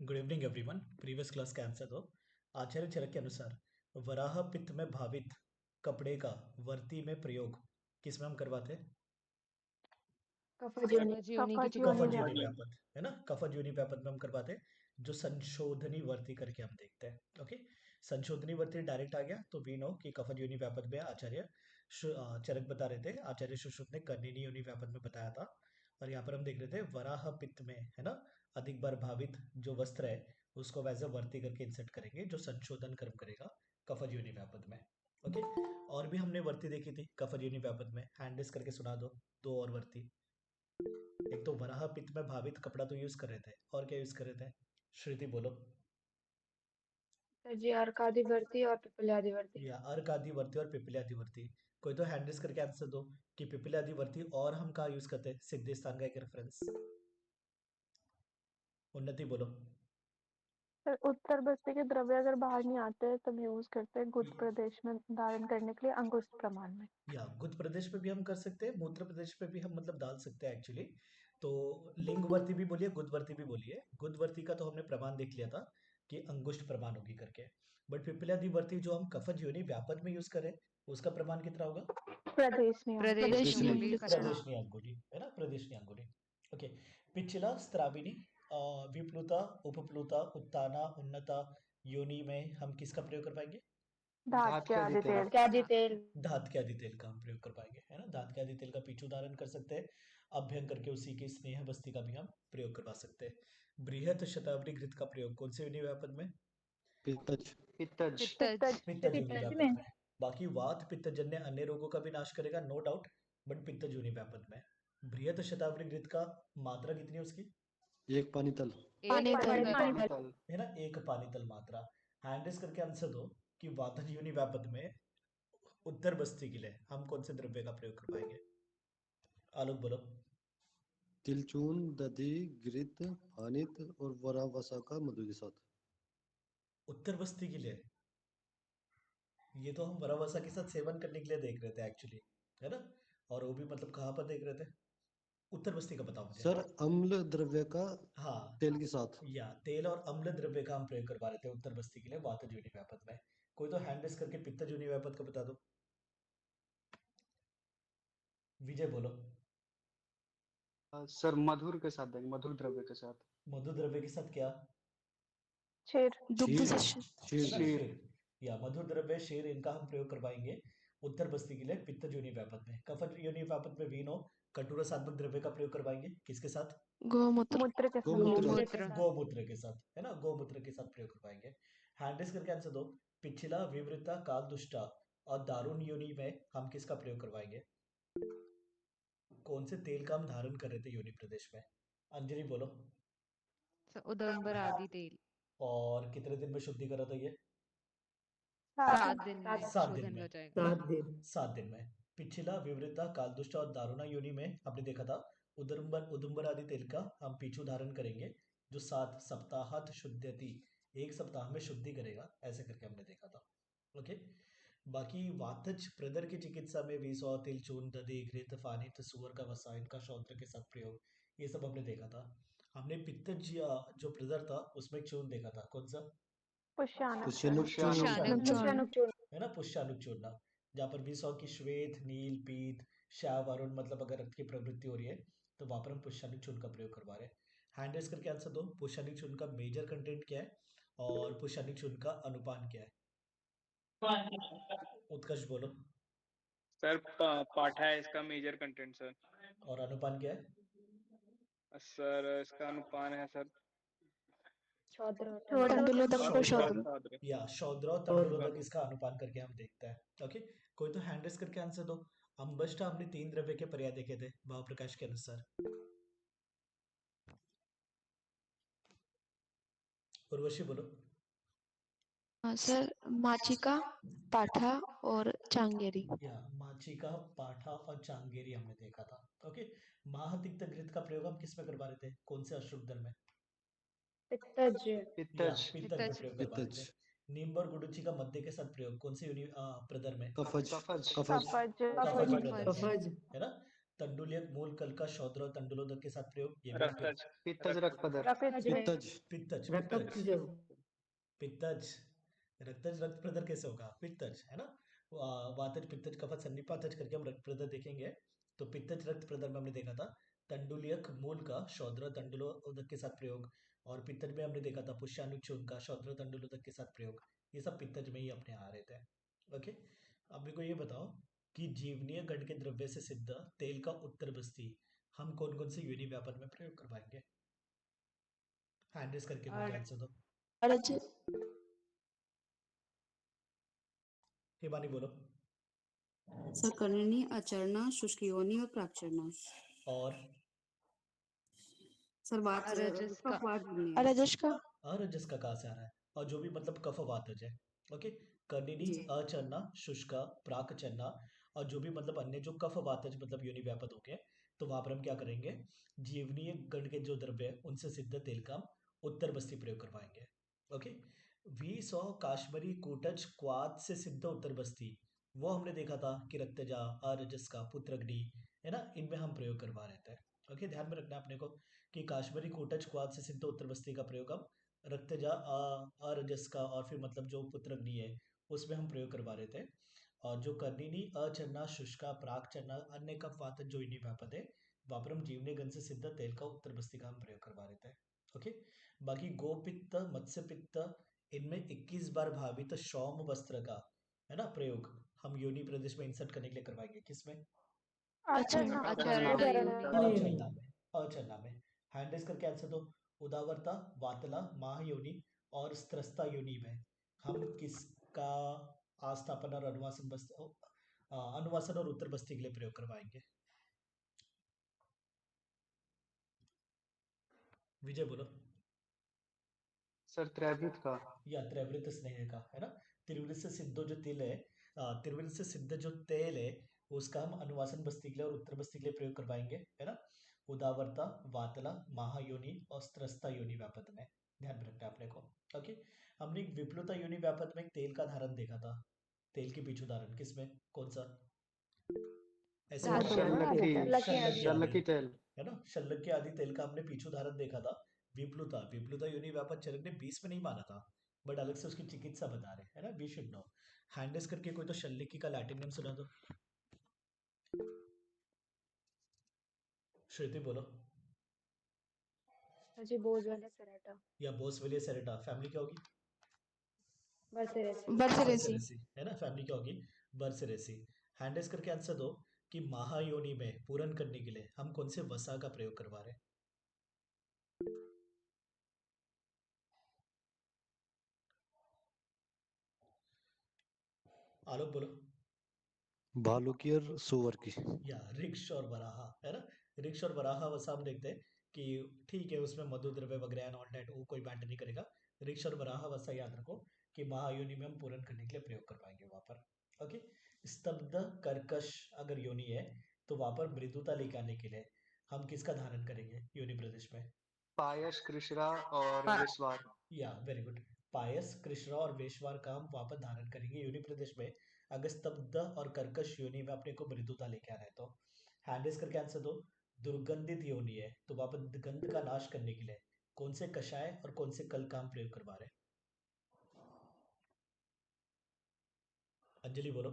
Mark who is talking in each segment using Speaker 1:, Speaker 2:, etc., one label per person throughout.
Speaker 1: Good evening everyone. Previous class का answer दो। आचार्य चरक के अनुसार वराह पित्त में भावित कपड़े का वर्ती में प्रयोग किस में हम करवाते?
Speaker 2: कफज योनि की
Speaker 1: कफज योनि
Speaker 2: चिकित्सा।
Speaker 1: व्यापद है ना, कफज योनि व्यापद में हम करवाते, जो संशोधनी वर्ती करके हम देखते हैं। ओके, संशोधनी वर्ती डायरेक्ट आ गया तो वी नो कि कफज योनि व्यापद में आचार्य चरक बता रहे थे, आचार्य सुश्रुत ने कर्णिनी योनि व्यापद में बताया था। और यहाँ पर हम देख रहे थे वराह पित्त में है ना, अधिक बार भावित जो वस्त्र है उसको वैसे वर्ती करके इंसर्ट करेंगे, जो संशोधन कर्म करेगा कफज योनि व्यापद में। ओके, और भी हमने वर्ती देखी थी कफज योनि व्यापद में, हैंड करके सुना दो दो और वर्ती। एक तो वराह पित्त में भावित कपड़ा तो यूज कर रहे थे, और क्या यूज कर रहे थे? श्रुति बोलो।
Speaker 2: जी अर्कादिवर्ती और पिपल्यादिवर्ती।
Speaker 1: या अर्क आदि वर्ती और पिपल्यादि वर्ती। कोई तो हैंड रेस करके आंसर दो कि पिपल्यादि वर्ती और हम कहाँ यूज करते हैं? सिद्धि स्थान का एक रेफरेंस। उन्नति बोलो।
Speaker 3: सर उत्तर बस्ती के द्रव्य अगर बाहर नहीं आते तब यूज करते हैं गुद प्रदेश में धारण करने के लिए अंगुष्ठ प्रमाण में।
Speaker 1: या गुद प्रदेश पे भी हम कर सकते हैं, मूत्र प्रदेश पे भी हम मतलब डाल सकते हैं एक्चुअली। तो लिंगवर्ती भी बोलिए, गुदवर्ती भी बोलिए। गुदवर्ती का तो हमने प्रमाण देख लिया था कि अंगुष्ठ प्रमाण होगी करके। बट पिपल्यादिवर्ती जो हम कफज योनि व्यापद में यूज करें उसका प्रमाण कितना होगा?
Speaker 3: प्रदेश में
Speaker 2: प्रदेश
Speaker 3: अंगुष्ठ।
Speaker 2: अंगुली का
Speaker 1: प्रदेश नहीं अंगुली है ना, प्रदेश नहीं अंगुली। ओके, पिछला स्त्राविनी विप्लुता उपप्लुता उत्ताना उन्नता योनि में हम किसका प्रयोग कर पाएंगे?
Speaker 3: धात के आदि तेल।
Speaker 2: त्याजी तेल।
Speaker 1: धात के आदि तेल का हम प्रयोग कर पाएंगे है ना। धात के आदि तेल का पीछू धारण कर सकते हैं, अभ्यंग करके उसी की स्नेह बस्ती का भी हम प्रयोग करवा सकते हैं। बृहत शतावरी घृत का प्रयोग कौन से योनि व्यापद में?
Speaker 4: पित्तज।
Speaker 1: पित्तज योनि व्यापद में। बाकी वात पित्तजन्य अन्य रोगों का भी नाश करेगा, नो डाउट, बट पित्तज योनि व्यापद में। बृहत शतावरी घृत का मात्रा कितनी है उसकी?
Speaker 4: एक पानी तल।
Speaker 1: है ना, एक पानी तल मात्रा। हैंड करके आंसर दो कि वातज योनि व्यापद में उत्तर बस्ती के लिए हम कौन से द्रव्य का प्रयोग कर पाएंगे? आलोक बोलो।
Speaker 4: तिलचून, दधी, घृत, पानित और वरावसा का मधु के साथ।
Speaker 1: उत्तर बस्ती के लिए ये तो हम वरावसा के साथ सेवन करने के लिए देख रहे थे एक्चुअली, है ना। और वो भी मतलब कहाँ पर देख रहे थे? उत्तर बस्ती का बताओ मुझे।
Speaker 4: सर अम्ल द्रव्य का
Speaker 1: हाँ,
Speaker 4: तेल के साथ।
Speaker 1: या तेल और अम्ल द्रव्य का हम प्रयोग करवा रहे थे उत्तर बस्ती के लिए वातज योनि व्यापद में। कोई तो हैंड रेस करके पित्तज योनि व्यापद का बता दो। विजय बोलो।
Speaker 5: सर मधुर के साथ देंगे, मधुर द्रव्य के साथ।
Speaker 1: मधु द्रव्य के साथ क्या?
Speaker 4: क्षीर।
Speaker 1: क्षीर या मधुर द्रव्य क्षीर, इनका हम प्रयोग करवाएंगे उत्तर बस्ती के लिए पित्तज योनि व्यापद में। कफज योनि व्यापद में वीनो कटुरा सात्मक द्रव्य का प्रयोग करवाएंगे, किसके साथ?
Speaker 3: मूत्र के
Speaker 1: गोमूत्र के साथ है ना, गोमूत्र के साथ प्रयोग करवाएंगे। हैंड करके आंसर दो, पिछला विवृता काल दुष्टा और दारुण योनि में हम किसका प्रयोग करवाएंगे? कौन से तेल का हम धारण कर रहे थे योनि प्रदेश में? अंजलि बोलो।
Speaker 2: उदंबर आदि तेल।
Speaker 1: और कितने दिन में शुद्धि करा था ये?
Speaker 2: 7 दिन में
Speaker 1: 7 दिन
Speaker 2: शोधन
Speaker 1: में।
Speaker 2: हो जाएगा।
Speaker 1: 7 दिन में। पिछला विवृता कालदुष्ट और दारुणा योनि में आपने देखा था उदुम्बर उदुम्बर आदि तेल का हम पीछू धारण करेंगे, जो 7 सप्ताहात शुद्धति, 1 सप्ताह में शुद्धि करेगा, ऐसे करके हमने देखा था। ओके, बाकी वातज प्रदर की चिकित्सा में विसौ तिलचून दधि घृत फानित सुअर का वसा, इनका शौद्र के साथ प्रयोग, ये सब हमने देखा था। हमने पित्तज जो प्रदर था उसमें चूर्ण देखा था, कौन सा? है ना, पुष्यानुक चूर्ण, जहाँ पर 20 की श्वेत नील पीत श्याव अरुण, मतलब अगर रक्त की प्रवृत्ति हो रही है तो वहां पर हम पुष्यानुक चूर्ण का प्रयोग करवा रहे हैं। हैंड रेस करके आंसर दो, पुष्यानुक चूर्ण का मेजर कंटेंट क्या है और पुष्यानुक चूर्ण का अनुपान क्या है? उत्कर्ष बोलो।
Speaker 6: सर पाठा है इसका मेजर कंटेंट सर।
Speaker 1: और अनुपान क्या है?
Speaker 6: सर इसका अनुपान है सर
Speaker 1: या शौद्र और तंडुरोधक, इसका अनुपान करके हम देखते हैं। ओके, कोई तो हैंड रेस करके आंसर दो। अंबष्ट हमने 3 द्रव्य के पर्याय देखे थे भाव प्रकाश के अनुसार। उर्वशी बोलो।
Speaker 7: सर माचिका, पाठा और चांगेरी।
Speaker 1: या माचिका पाठा और चांगेरी हमने देखा था। ओके, महातिक्त घृत का प्रयोग हम किस में करवा रहे थे, कौन से अशुभ में? पित्तज में प्रयोग करवा रहे थे। नींब और गुडुचि का मध्य के साथ प्रयोग कौन से प्रदर में?
Speaker 4: कफज।
Speaker 1: कफज प्रदर में, है ना। तंडुलियक मूल कल का शौद्र और तंडुलोदक के साथ प्रयोग, ये भी हम
Speaker 6: रक्तज
Speaker 5: पित्तज रक्तपदर
Speaker 3: रफेज में
Speaker 4: पित्तज
Speaker 1: पित्तज
Speaker 2: रक्त
Speaker 1: पित्तज
Speaker 2: जो
Speaker 1: पित्तज रक्तज रक्त प्रदर कैसे होगा, पित्तज है ना। वातज पित्तज कफत सन्निपातज करके हम रक्त प्रदर देखेंगे। तो पित्तज रक्त प्रदर में हमने देखा था तंडुलियक मूल का शौद्र तंडुलोदक के साथ प्रयोग, और पित्तज में हमने देखा था पुष्यानुचूर्ण का शौद्र तंडुलोदक के साथ प्रयोग। ये सब पित्तज में ही अपने आ रहे थे। ओके, अब मेरे को ये बताओ कि जीवनीय गण के द्रव्य से सिद्ध तेल का उत्तर बस्ती हम कौन कौन से योनि व्यापक में प्रयोग करवाएंगे। हैंड रेस करके बोल के
Speaker 2: और
Speaker 1: आंसर दो।
Speaker 7: अरज
Speaker 1: हिमानी बोलो।
Speaker 8: सकर्णनी, अचरना, शुष्क योनि और प्राक्चरना।
Speaker 1: और
Speaker 8: सर्वात
Speaker 2: अरजस का
Speaker 7: अरजस का
Speaker 1: अरजस का कहाँ से आ रहा है, और जो भी मतलब कफ वातज है। ओके, कर्णिनी
Speaker 8: जी।
Speaker 1: अचरना शुष्का प्राकचरना, और जो भी मतलब अन्य जो कफ वातज मतलब योनि व्यापक हो गए, तो वहां पर हम क्या करेंगे, जीवनीय गण के जो द्रव्य है उनसे सिद्ध तेल का हम उत्तर बस्ती प्रयोग करवाएंगे। ओके, वी सौ काश्मीरी कूटज क्वाद से सिद्ध उत्तर बस्ती, वो हमने देखा था कि रक्तजा अरजस का पुत्रग्नि है ना, इनमें हम प्रयोग करवा रहे थे। ओके, ध्यान में रखना अपने को कि काश्मीरी कूटज क्वाद से सिद्ध उत्तर बस्ती का प्रयोग हम रक्तजा अरजस का और फिर मतलब जो पुत्रग्नि है उसमें हम प्रयोग करवा रहे थे। और जो कर्णिनी अचरना शुष्का प्राक चरना अन्य कफ वातज जो इन्हीं व्यापक है, वहां पर हम जीवने गण से सिद्ध तेल का उत्तर बस्ती का हम प्रयोग करवा रहे थे। ओके, बाकी गोपित्त मत्स्य पित्त इनमें 21 बार भावित शौम वस्त्र का है ना प्रयोग हम योनि प्रदेश में इंसर्ट करने के लिए करवाएंगे। किसमें,
Speaker 3: आचरण
Speaker 2: आचरण
Speaker 3: उदाहरण
Speaker 2: योनि
Speaker 1: अचरना में, अचरना में। हैंड रेस करके आंसर दो। उदावरता वातला माह योनि और स्त्रस्ता योनि में हम किसका आस्थापन और अनुवासन अनुवासन और उत्तर बस्ती के लिए प्रयोग करवाएंगे। विजय बोलो।
Speaker 5: सर त्रैवृत का।
Speaker 1: या त्रैवृत स्नेह का है ना। त्रिवृत से सिद्ध जो तिल है, त्रिवृत से सिद्ध जो तेल है उसका हम अनुवासन बस्ती के लिए और उत्तर बस्ती के लिए प्रयोग करवाएंगे, है ना। उदावरता वातला महायोनि और स्त्रस्ता योनि व्यापक में ध्यान में रखना है अपने को। ओके, हमने एक विप्लुता योनि व्यापक में एक तेल का धारण देखा था। तेल के पीछू धारण किसमें, कौन सा, ऐसे
Speaker 2: धातु
Speaker 1: बताओ।
Speaker 5: शल्लकी
Speaker 3: शल्लकी आदि।
Speaker 5: शल्लकी तेल।
Speaker 1: है ना, शल्लक आदि तेल का हमने पीछू धारण देखा था। विप्लुता विप्लुता योनि व्यापक चरक ने 20 में नहीं माना था, बट अलग से उसकी चिकित्सा बता रहे है ना, वी शुड नो। हैंडेस करके कोई तो शल्लिकी का लैटिन नेम सुना दो। श्रुति बोलो।
Speaker 3: जी बोझ वाला सराटा
Speaker 1: या बोसवेलिया सेरेटा, फैमिली क्या होगी,
Speaker 3: बर्सेरेसी
Speaker 7: बर्सरेसी
Speaker 1: बर्सेरेसी है ना, फैमिली क्या होगी, बर्सेरेसी। हैंडेस करके आंसर दो कि महायोनि में पूर्ण करने के लिए हम कौन से वसा का प्रयोग करवा रहे हैं। आलोक बोलो।
Speaker 4: भालू की और सुअर की।
Speaker 1: या रिक्ष और वराहा है ना, रिक्ष और वराहा वसा हम देखते हैं कि ठीक है उसमें मधु द्रव्य वगैरह एंड ऑल दैट वो कोई मैटर नहीं करेगा। रिक्ष और वराहा वसा याद रखो कि महायोनि में हम पूर्ण करने के लिए प्रयोग कर पाएंगे वहां पर। ओके, स्तब्ध कर्कश अगर योनि है तो वहां पर मृदुता लेके आने के लिए हम किसका धारण करेंगे योनि प्रदेश में।
Speaker 5: पायस कृष्णा और
Speaker 2: पा-
Speaker 5: विस्वार।
Speaker 1: या वेरी गुड, पायस कृष्णा और वेशवार का हम वहां पर धारण करेंगे योनि प्रदेश में, अगर स्तब्ध और कर्कश योनि में अपने को मृदुता लेके आना है तो। हैंडेस करके आंसर दो। दुर्गंधित योनि है तो वहां पर गंध का नाश करने के लिए कौन से कषाय और कौन से कल का हम प्रयोग करवा रहे हैं। अंजलि बोलो।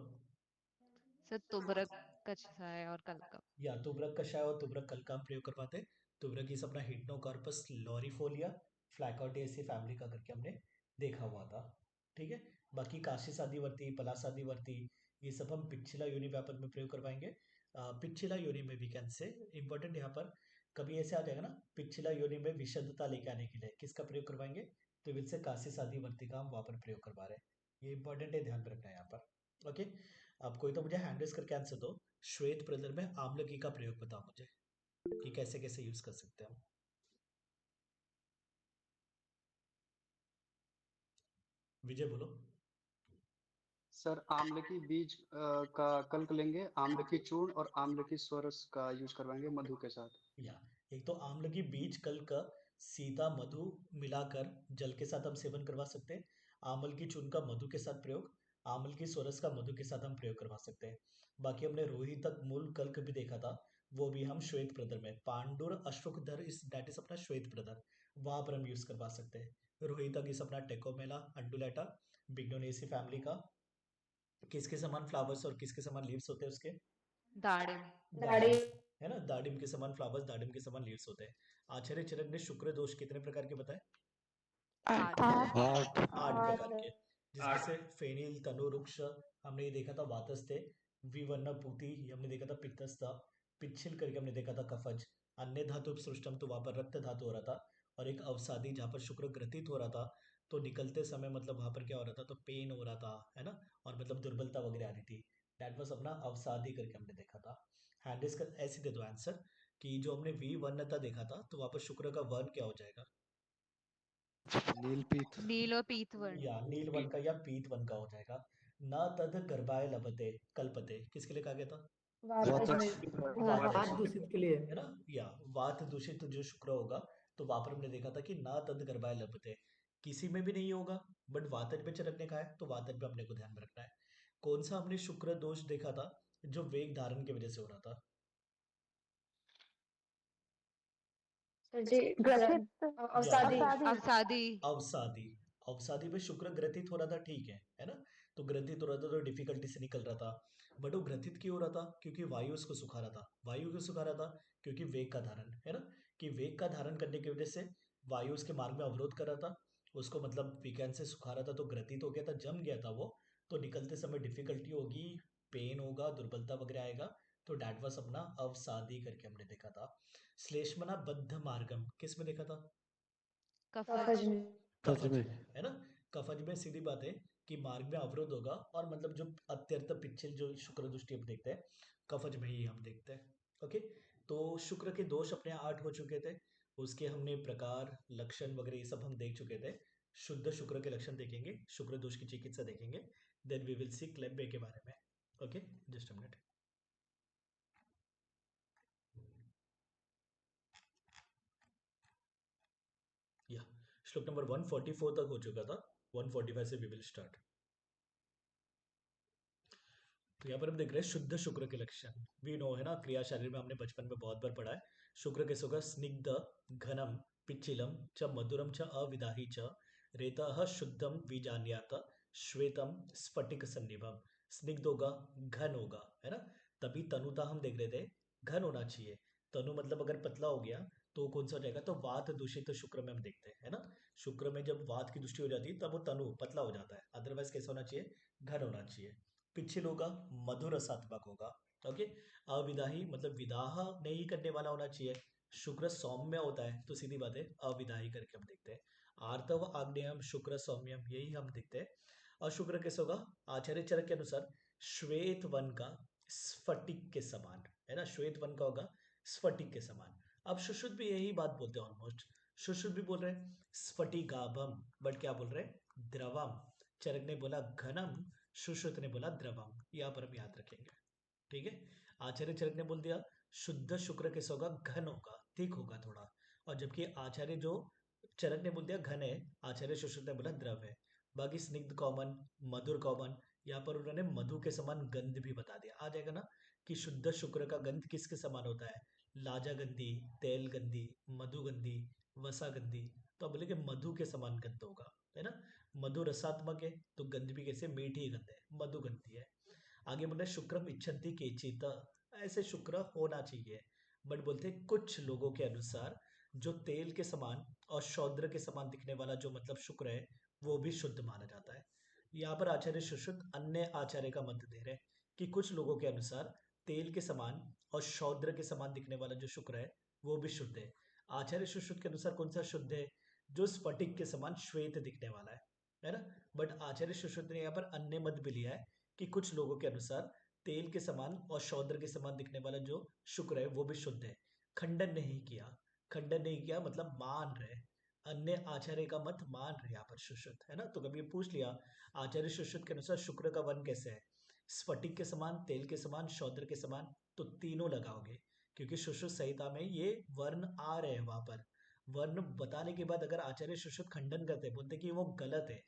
Speaker 2: सर तुबरक कछाय और कलकम।
Speaker 1: या तुबरक कषाय और तुबरक कल का हम प्रयोग करवाते हैं। तुबरक इस अपना हिप्नोकॉर्पस लॉरिफोलिया फ्लैकोटेसी फैमिली का करके हमने देखा हुआ था। ठीक है, बाकी काशी सादीवर्ती पलासादीवर्ती ये सब हम पिछला योनि व्यापक में प्रयोग करवाएंगे। पिछला योनि में भी कैन से इंपॉर्टेंट यहाँ पर कभी ऐसे आ जाएगा ना, पिछला योनि में विशुद्धता लेके आने के लिए किसका प्रयोग करवाएंगे, तो विल से काशी सादीवर्ती का हम वहां पर प्रयोग करवा रहे हैं। ये इंपॉर्टेंट है, ध्यान में रखना है यहाँ पर। ओके, अब कोई तो मुझे हैंड रेस करके आंसर दो। श्वेत प्रदर में आम्लकी का प्रयोग बताओ मुझे कि कैसे कैसे यूज कर सकते हो। विजय बोलो।
Speaker 5: सर आम्ल की बीज का कल्क लेंगे, आम्ल की चूर्ण और आम्ल की स्वरस का यूज करवाएंगे मधु के साथ।
Speaker 1: या एक तो आम्ल की बीज कल का सीधा मधु मिलाकर जल के साथ हम सेवन करवा सकते हैं। आमल की चूर्ण का मधु के साथ प्रयोग, आमल की सोरस का मधु के साथ हम प्रयोग करवा सकते हैं। बाकी हमने रोहितक मूल कल्क भी देखा था वो भी हम श्वेत प्रदर में, पांडुर अश्वकधर इस दैट इज अपना श्वेत प्रदर, वहां पर हम यूज करवा सकते हैं। रोहितक इस अपना टेकोमेला अंडुलेटा, बिग्नोनेसी फैमिली का। किसके समान फ्लावर्स और किसके समान लीव्स होते हैं उसके?
Speaker 2: दाड़िम।
Speaker 1: दाड़िम, है ना, दाड़िम के समान फ्लावर्स, दाड़िम के समान लीव्स होते हैं। आचार्य चरक ने शुक्र दोष कितने प्रकार के बताए?
Speaker 2: 8।
Speaker 4: 8
Speaker 1: 8 प्रकार के, जिसमें
Speaker 6: आठ।
Speaker 1: से फेनिल, तनु, रुक्ष हमने ये देखा था वातस थे, विवर्ण पूति ये हमने देखा था पित्तस था, पिच्छिल करके हमने देखा था कफज, अन्य धातु सृष्टम तो वहां पर रक्त धातु हो रहा था, और एक अवसादी जहाँ पर शुक्र ग्रथित हो रहा था, तो निकलते समय मतलब वहां पर क्या हो रहा था, तो पेन हो रहा था, है ना, और मतलब दुर्बलता वगैरह आ रही थी। दैट वाज अपना अवसादी करके हमने देखा था। हैंडिस का ऐसे दे दो आंसर कि जो हमने वी वर्णता देखा था, तो वहां पर शुक्र का वर्ण क्या हो जाएगा?
Speaker 4: नीलपीत
Speaker 2: नील और पीत वर्ण।
Speaker 1: या नील वन का या पीत वन का हो जाएगा। न तद गर्भाय लभते कल्पते, किसके लिए कहा गया था?
Speaker 4: वात
Speaker 1: वात
Speaker 9: वात दूषित के लिए।
Speaker 1: है ना, या वात दूषित जो शुक्र होगा, तो वहां पर हमने देखा था कि न तद गर्भाय लभते, किसी में भी नहीं होगा, बट वातज में चरक ने कहा है, तो वातज में अपने को ध्यान में रखना है। कौन सा हमने शुक्र दोष देखा था जो वेग धारण की वजह से हो रहा था?
Speaker 3: ग्रसित
Speaker 1: अवसादी।
Speaker 2: अवसादी।
Speaker 1: अवसादी, अवसादी में शुक्र ग्रथित हो रहा था, ठीक है ना, तो ग्रथित हो रहा था तो डिफिकल्टी से निकल रहा था, बट वो ग्रथित क्यों हो रहा था? क्योंकि वायु उसको सुखा रहा था। वायु क्यों सुखा रहा था? क्योंकि वेग का धारण, है ना, कि वेग का धारण करने की वजह से वायु उसके मार्ग में अवरोध कर रहा था, उसको मतलब वीकेंड से सुखा रहा था, तो ग्रथित हो गया था, जम गया था वो, तो निकलते समय डिफिकल्टी होगी, पेन होगा, दुर्बलता वगैरह आएगा, तो डैट वाज अपना अवसादी करके हमने देखा था। श्लेष्मना बद्ध मार्गम किस में देखा था?
Speaker 2: कफज।
Speaker 1: कफज
Speaker 4: में।
Speaker 1: में, है ना, कफज में सीधी बात है कि मार्ग में अवरोध होगा, और मतलब जो अत्यंत पिछल जो शुक्र दृष्टि हम देखते हैं, कफज में ही हम देखते हैं। ओके, तो शुक्र के दोष अपने 8 हो चुके थे, उसके हमने प्रकार, लक्षण वगैरह ये सब हम देख चुके थे। शुद्ध शुक्र के लक्षण देखेंगे, शुक्र दोष की चिकित्सा देखेंगे, देन वी विल सी क्लेबे के बारे में। Okay, just a minute. या श्लोक नंबर 144 तक हो चुका था, 145 से वी विल स्टार्ट। तो यहाँ पर हम देख रहे हैं शुद्ध शुक्र के लक्षण। वी नो, है ना, क्रिया शरीर में हमने बचपन में बहुत बार पढ़ा है। शुक्र के सुख स्निग्ध घनम पिच्चिलम च मधुरम च अविदाही च रेता शुद्धम विजान्यात श्वेतम स्फटिक सन्निभम। स्निग्ध होगा, घन होगा, है ना, तभी तनुता हम देख रहे थे, घन होना चाहिए। तनु मतलब अगर पतला हो गया तो कौन सा हो जाएगा? तो वात दूषित शुक्र में हम देखते हैं, है ना, शुक्र में जब वात की दृष्टि हो जाती है तब वो तनु पतला हो जाता है, अदरवाइज कैसा होना चाहिए? घन होना चाहिए। पिछिल होगा, मधुर रसात्मक होगा। ओके, अविदाही मतलब विदाह नहीं करने वाला होना चाहिए। शुक्र सौम्य होता है, तो सीधी बात है अविदाही करके हम देखते हैं। आर्तव आग्नेयम शुक्र सौम्यम, यही हम देखते हैं। और शुक्र कैसे होगा? आचार्य चरक के अनुसार श्वेत वन का स्फटिक के समान, है ना, श्वेत वन का होगा स्फटिक के समान। अब सुश्रुत भी यही बात बोलते हैं ऑलमोस्ट, सुश्रुत भी बोल रहे हैं स्फटिकाभम, बट क्या बोल रहे हैं? द्रवम। चरक ने बोला घनम, सुश्रुत ने बोला द्रवम, यहाँ पर हम याद रखेंगे, ठीक है। आचार्य चरक ने बोल दिया शुद्ध शुक्र कैसा होगा? घन होगा, थिक होगा थोड़ा, और जबकि आचार्य जो चरक ने बोल दिया घन है, आचार्य सुश्रुत ने बोला द्रव है। बाकी स्निग्ध कॉमन, मधुर कॉमन, यहाँ पर उन्होंने मधु के समान गंध भी बता दिया, आ जाएगा ना, कि शुद्ध शुक्र का गंध किसके समान होता है? लाजा गंधी, तेल गंधी, मधुगंधी, वसा गंधी, तो बोले कि मधु के समान गंध होगा, है ना। मधु रसात्मक है, तो गंध भी कैसे? मीठी गंध है, मधुगंधी है। आगे बोले शुक्रम इच्छन्ति केचित, ऐसे शुक्र होना चाहिए, बट बोलते कुछ लोगों के अनुसार जो तेल के समान और शौद्र के समान दिखने वाला जो मतलब शुक्र है, वो भी शुद्ध माना जाता है। यहाँ पर आचार्य सुश्रुत अन्य आचार्य का मत दे रहे हैं कि कुछ लोगों के अनुसार तेल के समान और शौद्र के समान दिखने वाला जो शुक्र है वो भी शुद्ध है। आचार्य सुश्रुत के अनुसार कौन सा शुद्ध है? जो स्फटिक के समान श्वेत दिखने वाला है ना। बट आचार्य सुश्रुत ने यहाँ पर अन्य मत भी लिया है कि कुछ लोगों के अनुसार तेल के समान और शौद्र के समान दिखने वाला जो शुक्र है वो भी शुद्ध है। खंडन नहीं किया, खंडन नहीं किया मतलब मान रहे, अन्य आचार्य का मत मान रहे यहाँ पर सुश्रुत, है ना। तो कभी पूछ लिया आचार्य सुश्रुत के अनुसार शुक्र का वर्ण कैसे है? स्फटिक के समान, तेल के समान, शौद्र के समान, तो तीनों लगाओगे, क्योंकि सुश्रुत संहिता में ये वर्ण आ रहे हैं। वहां पर वर्ण बताने के बाद अगर आचार्य सुश्रुत खंडन करते, बोलते कि वो गलत है,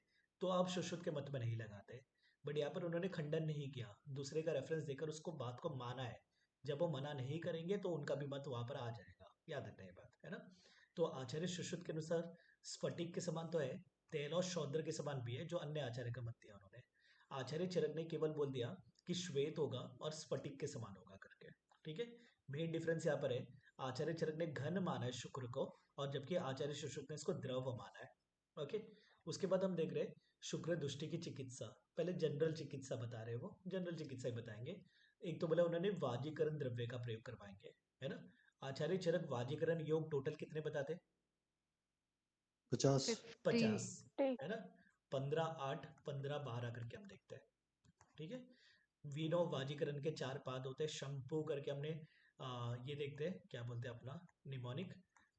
Speaker 1: तो आप सुश्रुत के मत में नहीं लगाते। बट यहाँ पर उन्होंने खंडन नहीं किया, दूसरे का रेफरेंस देकर उसको बात को माना है, जब वो मना नहीं करेंगे तो उनका भी मत वहां पर आ जाएगा, याद रखना ये बात है ना। तो आचार्य सुश्रुत के अनुसार स्फटिक के समान तो है, तेल और शौद्र के समान भी है, जो अन्य आचार्य का मत दिया उन्होंने। आचार्य चरक ने केवल बोल दिया कि श्वेत होगा और स्फटिक के समान होगा करके, ठीक है। मेन डिफरेंस यहाँ पर है, आचार्य चरक ने घन माना है शुक्र को, और जबकि आचार्य सुश्रुत ने इसको द्रव माना है। ओके, उसके बाद हम देख रहे हैं शुक्र दुष्टि की चिकित्सा। पहले जनरल चिकित्सा बता रहे हैं, वो जनरल चिकित्सा ही बताएंगे। एक तो बोला उन्होंने वाजीकरण द्रव्य का प्रयोग करवाएंगे, है ना। आचार्य चरक वाजीकरण योग टोटल कितने बताते?
Speaker 4: 50।
Speaker 1: 50,
Speaker 3: ठीक।
Speaker 1: है ना। 15 8 15 12 करके हम देखते हैं, ठीक है। वीनो वाजीकरण के 4 पाद होते हैं, शंपु करके हमने ये देखते हैं क्या बोलते हैं अपना निमोनिक।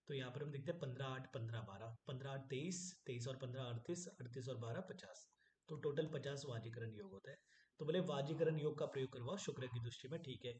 Speaker 1: तो यहाँ पर हम देखते हैं 15 8 15 12, 15 8 23, 23 और 15 38, 38 और 12 50, तो टोटल 50 वाजीकरण योग होता है। तो बोले वाजीकरण योग का प्रयोग करवाओ शुक्र की दृष्टि में, ठीक है।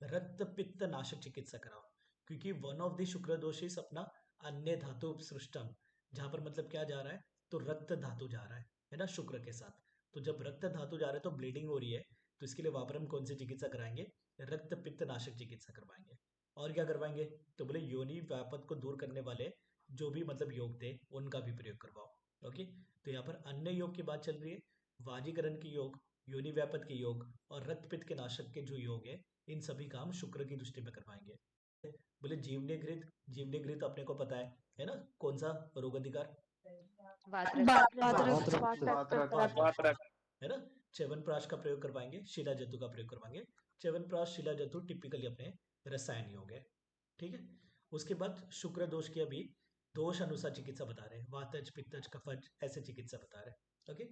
Speaker 1: रक्त पित्त नाशक चिकित्सा कराओ, क्योंकि वन ऑफ द शुक्र दोषिस अपना अन्य धातु सृष्टम, जहां पर मतलब क्या जा रहा है, तो रक्त धातु जा रहा है ना शुक्र के साथ। तो जब रक्त धातु जा रहा है तो ब्लीडिंग हो रही है, तो इसके लिए वहां पर हम कौन सी चिकित्सा कराएंगे? रक्त पित्त नाशक चिकित्सा करवाएंगे। और क्या करवाएंगे? तो बोले योनि व्यापत को दूर करने वाले जो भी मतलब योग थे उनका भी प्रयोग करवाओ। ओके, तो यहाँ पर अन्य योग की बात चल रही है, वाजीकरण की योग, योनि व्यापत के योग और रक्त पित्त के नाशक के जो योग है, इन सभी का हम शुक्र की दृष्टि में करवाएंगे। बोले जीवनीकृत, जीवनीकृत अपने को पता है ना, कौन सा रोग अधिकार?
Speaker 2: वातरक।
Speaker 6: वातरक।
Speaker 1: है ना। च्यवनप्राश का प्रयोग करवाएंगे, शिला जतु का प्रयोग करवाएंगे। च्यवनप्राश शिला जतु टिपिकली अपने रसायन योग है, ठीक है। उसके बाद शुक्र दोष की अभी दोष अनुसार चिकित्सा बता रहे हैं, वातज पित्तज कफज ऐसे चिकित्सा बता रहे हैं। ओके,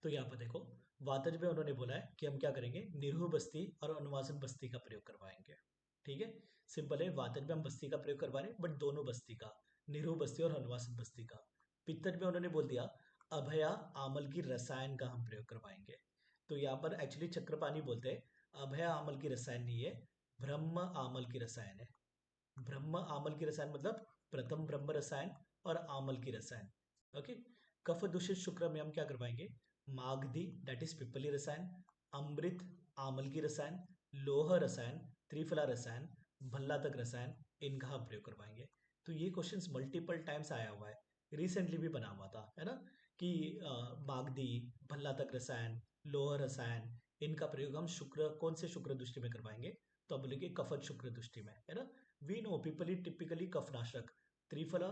Speaker 1: तो यहाँ पर देखो वातज में उन्होंने बोला है कि हम क्या करेंगे, निरूह बस्ती और अनुवासन बस्ती का प्रयोग करवाएंगे, ठीक है। सिंपल है, वातज में हम बस्ती का प्रयोग करवा रहे हैं, बट दोनों बस्ती का, निरूह बस्ती और अनुवासन बस्ती का। पित्तज में उन्होंने बोल दिया अभया आमल की रसायन का हम प्रयोग करवाएंगे। तो यहाँ पर एक्चुअली चक्रपाणी बोलते हैं अभया आमल की रसायन नहीं है, ब्रह्म आमल की रसायन है। ब्रह्म आमल की रसायन मतलब प्रथम ब्रह्म रसायन और आमल की रसायन। ओके, कफ दूषित शुक्र में हम क्या करवाएंगे, मागधी दैट इज पिपली रसायन, अमृत आमल की रसायन, लोह रसायन, त्रिफला रसायन, भल्लातक रसायन, इनका हम प्रयोग करवाएंगे। तो ये क्वेश्चंस मल्टीपल टाइम्स आया हुआ है, रिसेंटली भी बना हुआ था, है ना, कि मागधी, भल्लातक रसायन, लोह रसायन, इनका प्रयोग हम शुक्र, कौन से शुक्र दृष्टि में करवाएंगे? तो बोलेंगे कफत शुक्र दृष्टि में, है ना। वी नो पिपली टिपिकली कफनाशक, त्रिफला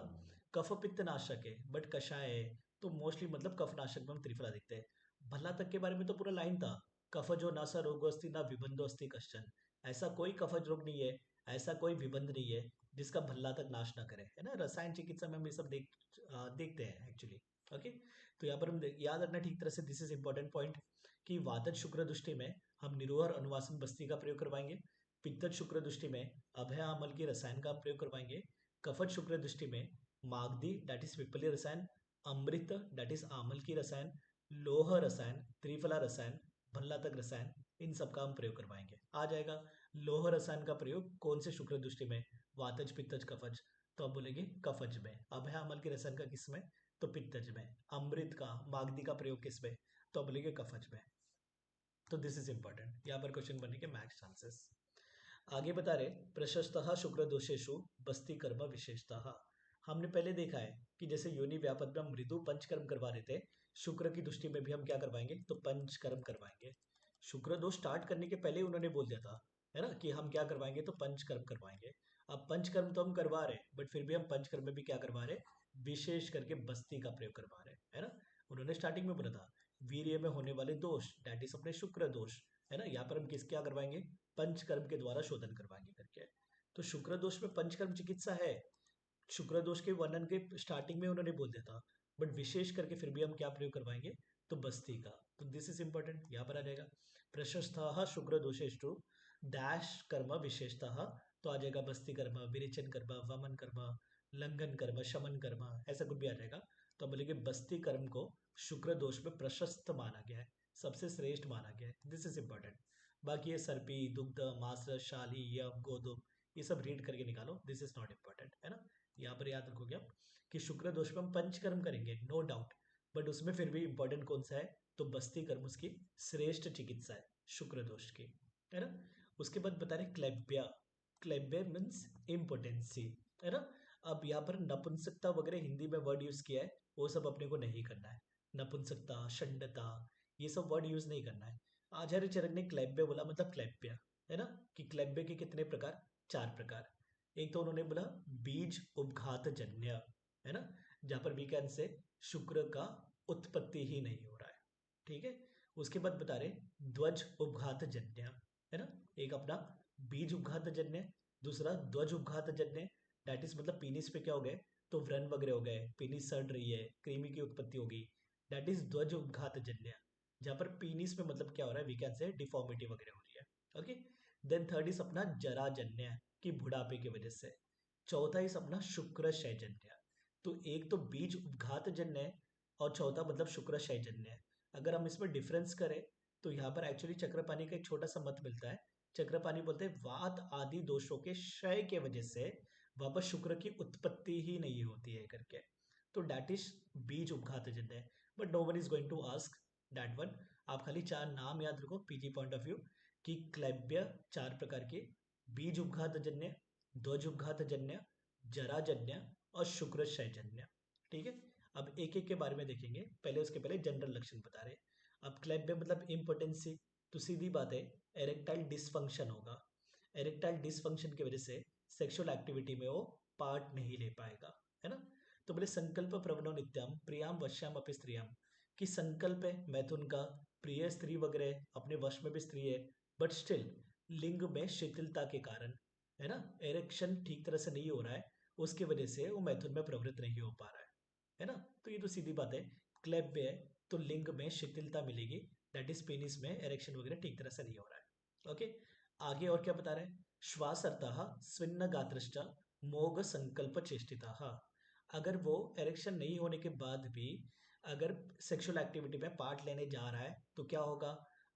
Speaker 1: कफ पित्त नाशक है, बट कषाय है तो मोस्टली मतलब कफनाशक में हम त्रिफला देखते हैं। भल्लातक के बारे में तो पूरा लाइन था, कफजो नासा रोगो अस्ति ना विबंधो अस्ति कश्चन, ऐसा कोई कफज रोग नहीं है, ऐसा कोई विबंध नहीं है जिसका भल्लातक नाश ना करे, है ना। रसायन चिकित्सा में हम ये सब देखते हैं एक्चुअली। ओके, तो यहाँ पर हम याद रखना ठीक तरह से, दिस इज इंपॉर्टेंट पॉइंट, कि वातज शुक्र दृष्टि में हम निरोह और अनुवासन बस्ती का प्रयोग करवाएंगे, पित्तज शुक्र दृष्टि में अभय अमल की रसायन का प्रयोग करवाएंगे, कफत शुक्र दृष्टि में मागधी दैट इज पिपली रसायन, अमृत दैट इज आमल की रसायन, लोह रसायन, त्रिफला रसायन, भल्लातक रसायन, इन सब का हम प्रयोग करवाएंगे। आ जाएगा लोह रसायन का प्रयोग कौन से शुक्र दृष्टि में, वातज पित्तज कफज, तो अब बोलेंगे कफज में। अभय अमल की रसायन का किस में, तो पित्तज में। अमृत का मागधी का प्रयोग किस में, तो अब बोलेंगे कफज में। तो दिस इज इंपॉर्टेंट, यहाँ पर क्वेश्चन बनने के मैक्स चांसेस। आगे बता रहे प्रशस्तः शुक्र दोषेषु बस्ती कर्म विशेषतः। हमने पहले देखा है कि जैसे योनि व्यापक में हम मृदु पंचकर्म करवा रहे थे, शुक्र की दृष्टि में भी हम क्या करवाएंगे, तो पंचकर्म करवाएंगे। शुक्र दोष स्टार्ट करने के पहले ही उन्होंने बोल दिया था, है ना, कि हम क्या करवाएंगे, तो पंचकर्म करवाएंगे। अब पंचकर्म तो हम करवा रहे हैं, बट फिर भी हम पंचकर्म में भी क्या करवा रहे हैं, विशेष करके बस्ती का प्रयोग करवा रहे हैं, है ना। उन्होंने स्टार्टिंग में बोला था वीर्य में होने वाले दोष दैट इज अपने शुक्र दोष, है ना। यहाँ पर हम किस क्या करवाएंगे, पंचकर्म के द्वारा शोधन करवाएंगे करके। तो शुक्र दोष में पंचकर्म चिकित्सा है, शुक्र दोष के वर्णन के स्टार्टिंग में उन्होंने बोल दिया था, बट विशेष करके फिर भी हम क्या प्रयोग करवाएंगे, तो बस्ती का। तो दिस इज इंपॉर्टेंट, यहाँ पर आ जाएगा प्रशस्तः शुक्र दोषेषु डैश कर्म विशेषतः, तो आ जाएगा बस्ती कर्म, विरेचन कर्म, वमन कर्म, लंघन कर्म, शमन कर्म, ऐसा कुछ भी आ जाएगा। तो बोलेंगे बस्ती कर्म को शुक्र दोष में प्रशस्त माना गया है, सबसे श्रेष्ठ माना गया है, दिस इज इंपॉर्टेंट। बाकी ये सर्पी, दुग्ध, मास, शाली, यव, गोधुम, ये सब रीड करके निकालो, दिस इज नॉट इंपॉर्टेंट, है ना। यहाँ पर याद रखोगे आप कि शुक्र दोष में हम पंचकर्म करेंगे, नो डाउट, बट उसमें फिर भी इंपॉर्टेंट कौन सा है, तो बस्ती कर्म उसकी श्रेष्ठ चिकित्सा है शुक्र दोष की, है ना। उसके बाद बता रहे क्लेब्या, क्लेब्या मीन्स इम्पोटेंसी, है ना। अब यहाँ पर नपुंसकता वगैरह हिंदी में वर्ड यूज किया है, वो सब अपने को नहीं करना है। नपुंसकता, षंडता, ये सब वर्ड यूज नहीं करना है। आचार्य चरक ने क्लेब्य बोला मतलब क्लेब्या, है ना, कि क्लेब्य के कितने प्रकार, 4 प्रकार। एक तो उन्होंने बोला बीज उपघात जन्य, है ना, जहां पर वी कैन से शुक्र का उत्पत्ति ही नहीं हो रहा है, ठीक है। उसके बाद बता रहे ध्वज उपघात जन्य, है ना, एक अपना बीज उपघात जन्य, दूसरा ध्वज उपघात जन्य, दैट इज मतलब पीनिस पे क्या हो गए, तो व्रण वगैरह हो गए, पीनिस सड़ रही है, कृमि की उत्पत्ति होगी, दैट इज ध्वज उपघात जन्य, जहां पर पीनिस में मतलब क्या हो रहा है, वी कैन से डिफॉर्मिटी वगैरह हो रही है, ओके। देन थर्ड इज अपना जराजन्य, कि बुढ़ापे की वजह से। चौथा इज अपना शुक्रशयजन्य, तो एक तो बीज उपघात जन्य है और चौथा मतलब शुक्रशयजन्य है। अगर हम इसमें डिफरेंस करें तो यहाँ पर एक्चुअली चक्रपाणी का एक छोटा सा मत मिलता है। चक्रपाणी बोलते हैं वात आदि दोषों के क्षय के वजह से वापस शुक्र की उत्पत्ति ही नहीं होती है करके, तो दैट इज बीज उपघात जन्य है। But no one is going to ask that one. आप खाली 4 नाम याद रखो पीजी पॉइंट ऑफ व्यू, कि क्लैब्य 4 प्रकार के, बीज उपघात जन्य, ध्वज उपघात जन्य, जराजन्य और शुक्रशयजन्य, ठीक है। अब एक एक के बारे में देखेंगे, पहले उसके पहले जनरल लक्षण बता रहे। अब क्लैब्य मतलब इम्पोटेंसी, तो सीधी बात है एरेक्टाइल डिसफंक्शन होगा। एरेक्टाइल डिसफंक्शन की वजह से सेक्सुअल एक्टिविटी में वो पार्ट नहीं ले पाएगा, है ना। तो बोले संकल्प प्रवणो नित्यम प्रियाम वश्याम अपि स्त्रियाम, कि संकल्प है मैथुन का, प्रिय स्त्री वगैरह अपने वश में भी स्त्री है, बट स्टिल लिंग में शिथिलता के कारण, है ना, एरेक्शन ठीक तरह से नहीं हो रहा है, उसकी वजह से वो मैथुन में प्रवृत्त नहीं हो पा रहा है ना। तो ये तो सीधी बात है, क्लैब्य है तो लिंग में शिथिलता मिलेगी, दैट इज पेनिस में एरेक्शन वगैरह ठीक तरह से नहीं हो रहा है, ओके। आगे और क्या बता रहे हैं, श्वास अर्थः स्विन्न गात्रश्च मोग संकल्प चेष्टिता, अगर वो एरेक्शन नहीं होने के बाद भी अगर सेक्सुअल एक्टिविटी में पार्ट लेने जा रहा है तो क्या होगा,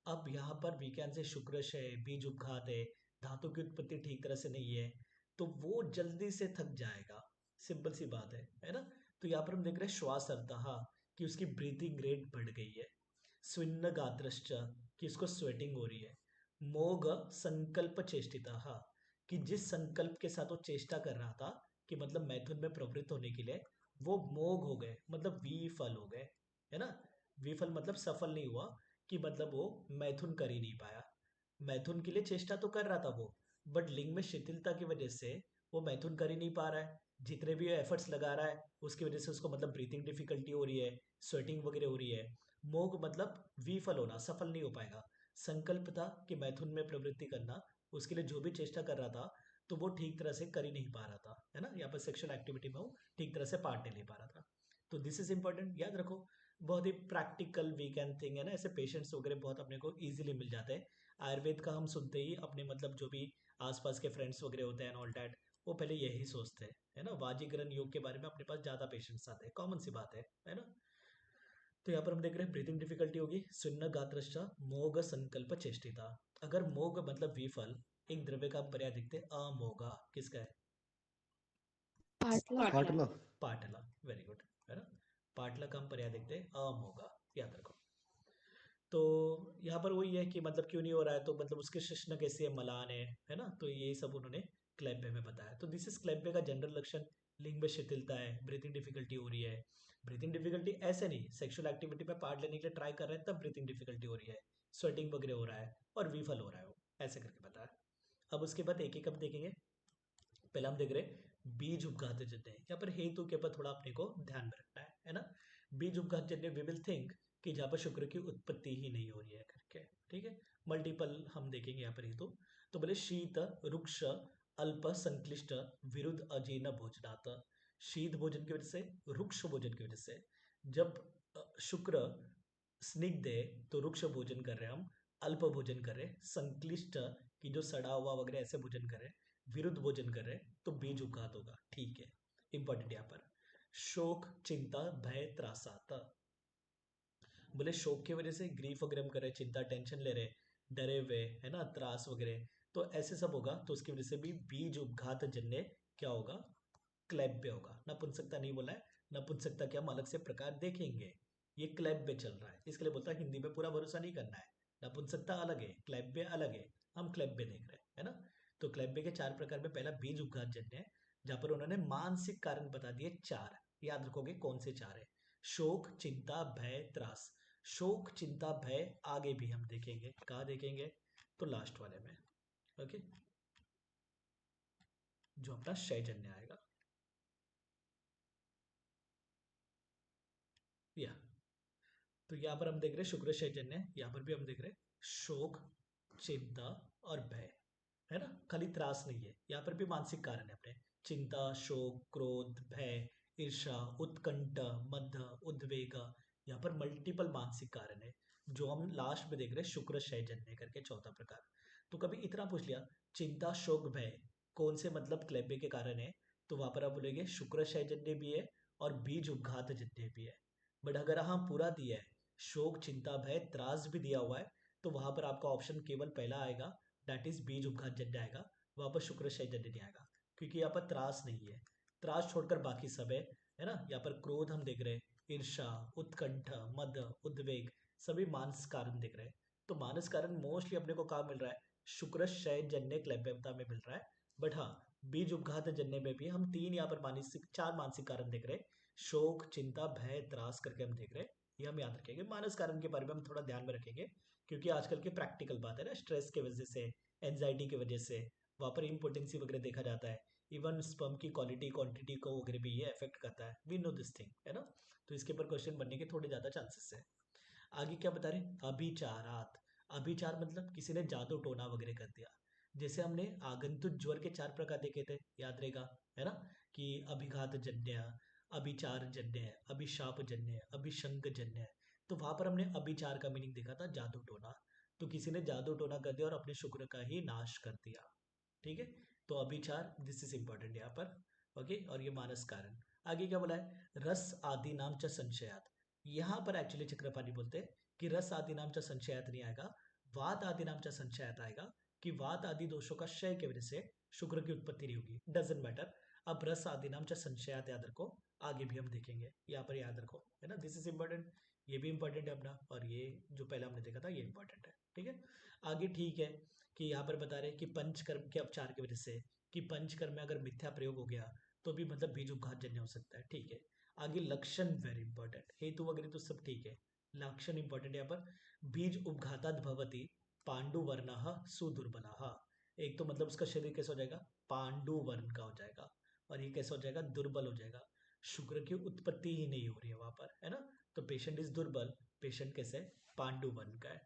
Speaker 1: अब यहाँ पर वीकेंड से शुक्रश है, बीज उपघात है, धातु की उत्पत्ति ठीक तरह से नहीं है, तो वो जल्दी से थक जाएगा, सिंपल सी बात है ना। तो यहाँ पर हम देख रहे हैं श्वास अर्थः कि उसकी ब्रीथिंग रेट बढ़ गई है, स्विन्न गात्रश्च कि उसको स्वेटिंग हो रही है, मोग संकल्प चेष्टिता कि जिस संकल्प के साथ वो चेष्टा कर रहा था कि मतलब मैथुन में प्रवृत्त होने के लिए, वो मोग हो गए मतलब विफल हो गए, है ना। विफल मतलब सफल नहीं हुआ, कि मतलब वो मैथुन कर ही नहीं पाया। मैथुन के लिए चेष्टा तो कर रहा था वो, बट लिंग में शिथिलता की वजह से वो मैथुन कर ही नहीं पा रहा है। जितने भी एफर्ट्स लगा रहा है उसकी वजह से उसको मतलब ब्रीथिंग डिफिकल्टी हो रही है, स्वेटिंग वगैरह हो रही है। मोग मतलब विफल होना, सफल नहीं हो पाएगा। संकल्प था कि मैथुन में प्रवृत्ति करना, उसके लिए जो भी चेष्टा कर रहा था तो वो ठीक तरह से कर ही नहीं पा रहा था, है ना। यहाँ पर सेक्सुअल एक्टिविटी में वो ठीक तरह से पार्ट नहीं ले पा रहा था। तो दिस इज इंपॉर्टेंट, याद रखो, बहुत ही प्रैक्टिकल वीकेंड थिंग है ना, ऐसे पेशेंट्स वगैरह बहुत अपने को इजीली मिल जाते हैं। आयुर्वेद का हम सुनते ही अपने मतलब जो भी आसपास के फ्रेंड्स वगैरह होते हैं ऑल डैट, वो पहले यही सोचते हैं, है ना। वाजीकरण योग के बारे में अपने पास ज्यादा पेशेंट्स आते हैं, कॉमन सी बात है ना। तो यहाँ पर हम देख रहे हैं ब्रीथिंग डिफिकल्टी होगी, सुन्न गात्रश्च मोग संकल्प चेष्टिता। अगर मोग मतलब विफल, एक द्रव्य का पर्याय देखते हैं अमोघा, किसका है,
Speaker 7: पाटला।
Speaker 4: पाटला।
Speaker 1: पाटला, वेरी गुड, है ना। पाटला का हम पर्याय देखते हैं अमोघा, याद रखो। तो यहाँ पर वही है कि मतलब क्यों नहीं हो रहा है, तो मतलब उसके शिश्न कैसी है, मलान है ना। तो ये सब उन्होंने क्लैब्य में बताया। तो दिस इज क्लैब्य का जनरल लक्षण, लिंग में शिथिलता है, ब्रीथिंग डिफिकल्टी हो रही है। ब्रीथिंग डिफिकल्टी ऐसे नहीं, सेक्सुअल एक्टिविटी में पार्ट लेने के लिए ट्राई कर रहे हैं तब ब्रीथिंग डिफिकल्टी हो रही है, स्वेटिंग वगैरह हो रहा है और विफल हो रहा है वो, ऐसे करके बताया। अब उसके बाद एक एक अब देखेंगे। पहला हम देख रहे हैं बीज उपघात जन्य, यहाँ पर हेतु के ऊपर थोड़ा अपने को ध्यान में रखना है ना। बीज उपघात जन्य वी विल थिंक कि जहाँ पर शुक्र की उत्पत्ति ही नहीं हो रही है करके, ठीक है। मल्टीपल हम देखेंगे यहाँ पर हेतु। तो बोले शीत रुक्ष अल्प संक्लिष्ट विरुद्ध अजीर्ण भोजनात्, शीत भोजन की वजह से, रुक्ष भोजन की वजह से। जब शुक्र स्निग्ध है तो रुक्ष भोजन कर रहे हैं हम, अल्प भोजन कर रहे हैं, संक्लिष्ट की जो सड़ा हुआ वगैरह ऐसे भोजन कर रहे हैं, विरुद्ध भोजन कर रहे हैं, तो बीज उपघात होगा, ठीक है। इंपॉर्टेंट यहाँ पर शोक चिंता भय त्रासात, बोले शोक की वजह से ग्रीफ वगैरह हम कर रहे हैं, चिंता टेंशन ले रहे हैं, डरे हुए, है ना, त्रास वगैरह, तो ऐसे सब होगा, तो उसकी वजह से भी बीज उपघात जन्य क्या होगा, क्लैब्य होगा। नपुंसकता नहीं बोला है, नपुंसकता के हम अलग से प्रकार देखेंगे, ये क्लैब्य चल रहा है, इसके लिए बोलता है हिंदी में पूरा भरोसा नहीं करना है, नपुंसकता अलग है, क्लैब्य अलग है, हम क्लैब्य देख रहे हैं, है ना। तो क्लैब्य के 4 प्रकार में पहला बीज उपघात जन्य है, जहां पर उन्होंने मानसिक कारण बता दिए 4। याद रखोगे कौन से 4 है? शोक, चिंता, भय, त्रास। शोक, चिंता, भय आगे भी हम देखेंगे। कहाँ देखेंगे? तो लास्ट वाले में, ओके, जो अपना क्षयजन्य आएगा। या तो यहाँ पर हम देख रहे हैं शुक्र क्षयजन्य, यहाँ पर भी हम देख रहे हैं शोक, चिंता और भय, है ना। खाली त्रास नहीं है, यहाँ पर भी मानसिक कारण है अपने। चिंता, शोक, क्रोध, भय, ईर्ष्या, उत्कंठ, मद, उद्वेग, यहाँ पर मल्टीपल मानसिक कारण है, जो हम लास्ट में देख रहे हैं शुक्र क्षयजन्य करके 4था प्रकार। तो कभी इतना पूछ लिया चिंता, शोक, भय कौन से मतलब क्लैब्य के कारण है, तो वहां पर आप बोलेंगे शुक्र क्षयजन्य भी है और बीज उपघात जन्य भी है। बट अगर हम पूरा दिया है, शोक, चिंता, भय, त्रास भी दिया हुआ है, तो वहां पर आपका ऑप्शन केवल पहला आएगा, दैट इज बीज उपघात जन्य आएगा। वहां पर शुक्र क्षयजन्य नहीं आएगा, क्योंकि यहाँ पर त्रास नहीं है। त्रास छोड़कर बाकी सब है ना। यहाँ पर क्रोध हम देख रहे हैं, ईर्ष्या, उत्कंठ, मद, उद्वेग सभी मानस कारण दिख रहे हैं। तो मानस कारण मोस्टली अपने को कहाँ मिल रहा है? शुक्र क्षयजन्य क्लैब्यता में मिल रहा है। बट हाँ, बीज उपघात जन्य में भी हम 3 यहाँ पर मानसिक 4 मानसिक कारण देख रहे हैं, शोक, चिंता, भय, त्रास करके हम देख रहे हैं। ये हम याद रखेंगे। मानस कारण के बारे में हम थोड़ा ध्यान में रखेंगे, क्योंकि आजकल की प्रैक्टिकल बात है ना, स्ट्रेस की वजह से, एंजाइटी की वजह से वहाँ पर इम्पोर्टेंसी वगैरह देखा जाता है। इवन स्पर्म की क्वालिटी क्वांटिटी को वगैरह भी ये अफेक्ट करता है। वी नो दिस थिंग, है ना। तो इसके ऊपर क्वेश्चन बनने के थोड़े ज्यादा चांसेस है। आगे क्या बता रहे? अभिचारात। अभिचार मतलब किसी ने जादू टोना वगैरह कर दिया। जैसे हमने आगंतुक ज्वर के 4 प्रकार देखे थे, याद रहेगा, है ना, कि अभिघात जन्य, अभिचार जन्य, अभिशाप जन्य, अभिशंक जन्य। तो वहां पर हमने अभिचार का मीनिंग देखा था जादू टोना। तो किसी ने जादू टोना कर दिया और अपने शुक्र का ही नाश कर दिया, ठीक है। तो अभिचार, दिस इज इंपॉर्टेंट यहाँ पर, ओके। और ये मानस कारण। आगे क्या बोला है? रस आदि नाम च संशयात। यहाँ पर एक्चुअली चक्रपाणी बोलते हैं कि रस आदि नाम च संशयात नहीं आएगा, वात आदि नाम च संशयात आएगा, कि वात आदि दोषों का क्षय की वजह से शुक्र की उत्पत्ति नहीं होगी। Doesn't matter. अब रस आदि नाम च संशयात याद रखो, आगे भी हम देखेंगे, यहाँ पर याद रखो, है ना। दिस इज इंपॉर्टेंट, ये भी इंपॉर्टेंट है अपना, और ये जो पहले हमने देखा था ये इंपॉर्टेंट है, ठीक है। आगे ठीक है कि यहाँ पर बता रहे हैं कि पंचकर्म के अपचार की वजह से, कि पंचकर्म में अगर मिथ्या प्रयोग हो गया तो भी मतलब बीज उपघात जन्य हो सकता है, ठीक है। आगे लक्षण वेरी इंपॉर्टेंट, हेतु वगैरह तो सब ठीक है, लक्षण इंपॉर्टेंट यहाँ पर। बीज उपघाताद भवति पांडुवर्णः सुदुर्बलः। एक तो मतलब उसका शरीर कैसा हो जाएगा? पांडु वर्ण का हो जाएगा, और ये कैसा हो जाएगा? दुर्बल हो जाएगा। शुक्र की उत्पत्ति ही नहीं हो रही है वहां पर, है ना। तो पेशेंट इज दुर्बल, पेशेंट कैसे? पांडु वर्ण का है।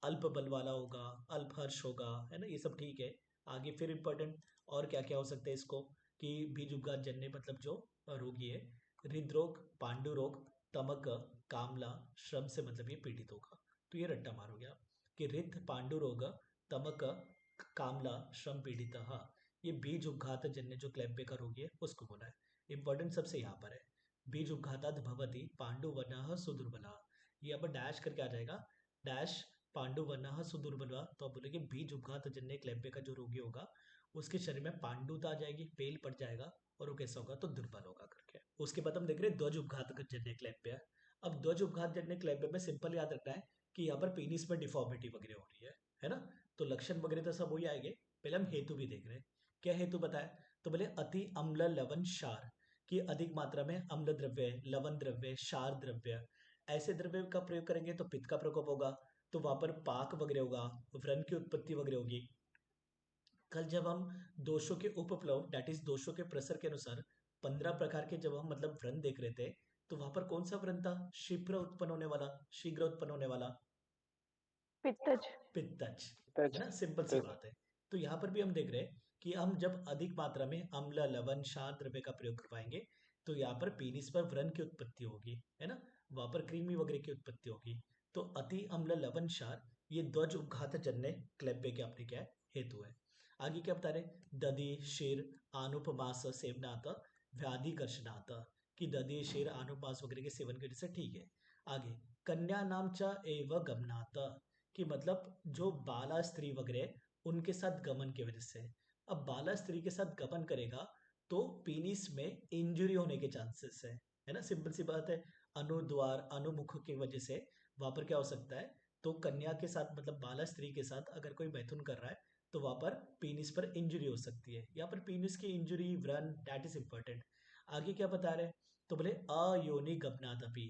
Speaker 1: अल्प बल वाला होगा, अल्प हर्ष होगा, है ना, ये सब ठीक है। आगे फिर इंपॉर्टेंट और क्या क्या हो सकता है इसको, कि बीज उपघात जन्य मतलब जो रोगी है, हृदरोग, पांडु रोग, तमक, कामला, श्रम से मतलब ये पीड़ित होगा। तो ये रट्टा मार हो गया कि हृद, पांडु रोग, तमक, कामला, श्रम पीड़ित, ये बीज उपघात जन्य जो क्लैब्य का रोगी है उसको बोला है। इंपॉर्टेंट सबसे यहाँ पर है, बीज उपघाताद भवति पांडुवर्णः सुदुर्बलः। ये अब डैश करके आ जाएगा, डैश पांडुवर्णः सुदुर्बलः। तो आप बोलेंगे बीज उपघात जन्य क्लैब्य का जो रोगी होगा उसके शरीर में पांडुता आ जाएगी, पेल पड़ जाएगा, और वो कैसा होगा? तो दुर्बल होगा करके। उसके बाद हम देख रहे हैं ध्वज उपघात जन्य क्लैब्य। अब ध्वज उपघात जन्य क्लैब्य में सिंपल याद रखना है कि यहाँ पर पेनिस में डिफॉर्मिटी वगैरह हो रही है ना। तो लक्षण वगैरह तो सब वही आएंगे, पहले हम हेतु भी देख रहे हैं। क्या हेतु बताया? तो बोले अति अम्ल लवण क्षार, कि अधिक मात्रा में अम्ल द्रव्य, लवण द्रव्य, क्षार द्रव्य, ऐसे द्रव्य का प्रयोग करेंगे तो पित्त का प्रकोप होगा, तो वहां पर पाक वगैरह होगा, व्रण की उत्पत्ति वगैरह होगी। कल जब हम दोषों के उपप्लव, दैट इज दोषों के प्रसर के अनुसार 15 प्रकार के जब हम मतलब व्रण देख रहे थे, तो वहां पर कौन सा व्रण था? शीघ्र उत्पन्न होने वाला, शीघ्र उत्पन्न होने वाला
Speaker 3: पित्तज।
Speaker 1: पित्तज, है ना, सिंपल सी बात है। तो यहाँ पर भी हम देख रहे हैं कि हम जब अधिक मात्रा में अम्ल, लवण, क्षार द्रव्य का प्रयोग करवाएंगे तो यहाँ पर पीनिस पर व्रण की उत्पत्ति होगी, है ना, वहां पर कृमि वगैरह की उत्पत्ति होगी। तो अति अम्ल, लवण, क्षार ये ध्वज उपघात जन्य क्लैब्य के अपने क्या है? हेतु है। आगे क्या बता रहे? दधि, क्षीर, आनुपमास सेवनात् व्याधि कर्षणात्, कि दधि, क्षीर, आनुपमास वगैरह के सेवन की वजह से ठीक है। आगे कन्या नाम च एव गमनात्, कि मतलब जो बाला स्त्री वगैरह उनके साथ गमन की वजह से। अब बाला स्त्री के साथ गमन करेगा तो पीनिस में इंजुरी होने के चांसेस है ना, सिंपल सी बात है। अनुद्वार, अनुमुख की वजह से वहां पर क्या हो सकता है? तो कन्या के साथ मतलब बाला स्त्री के साथ अगर कोई मैथुन कर रहा है तो वहां पर पीनिस पर इंजरी हो सकती है। यहाँ पर पीनिस की इंजरी व्रण दैट इज इंपॉर्टेंट। आगे क्या बता रहे हैं, तो बोले अयोनि गमनादपि,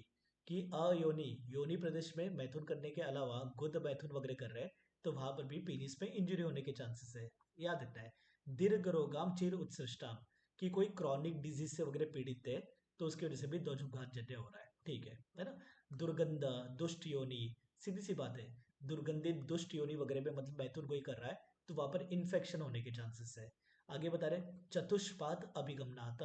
Speaker 1: कि अयोनि योनि प्रदेश में मैथुन करने के अलावा गुद मैथुन वगैरह कर रहे हैं तो वहां पर भी पीनिस पे इंजरी होने के चांसेस है। याद रखना है। दीर्घ रोगाम चिर उत्सृष्टाम, कि कोई क्रॉनिक डिजीज से वगैरह पीड़ित है तो उसकी वजह से भी ध्वजघात जन्य हो रहा है। ठीक है ना। दुर्गंध दुष्ट योनि, सीधी सी बात है, दुर्गंधित दुष्ट योनि वगैरह में मतलब मैथुन कोई कर रहा है तो वहां पर इन्फेक्शन होने के चांसेस है। आगे बता रहे चतुष्पाद अभिगमनात,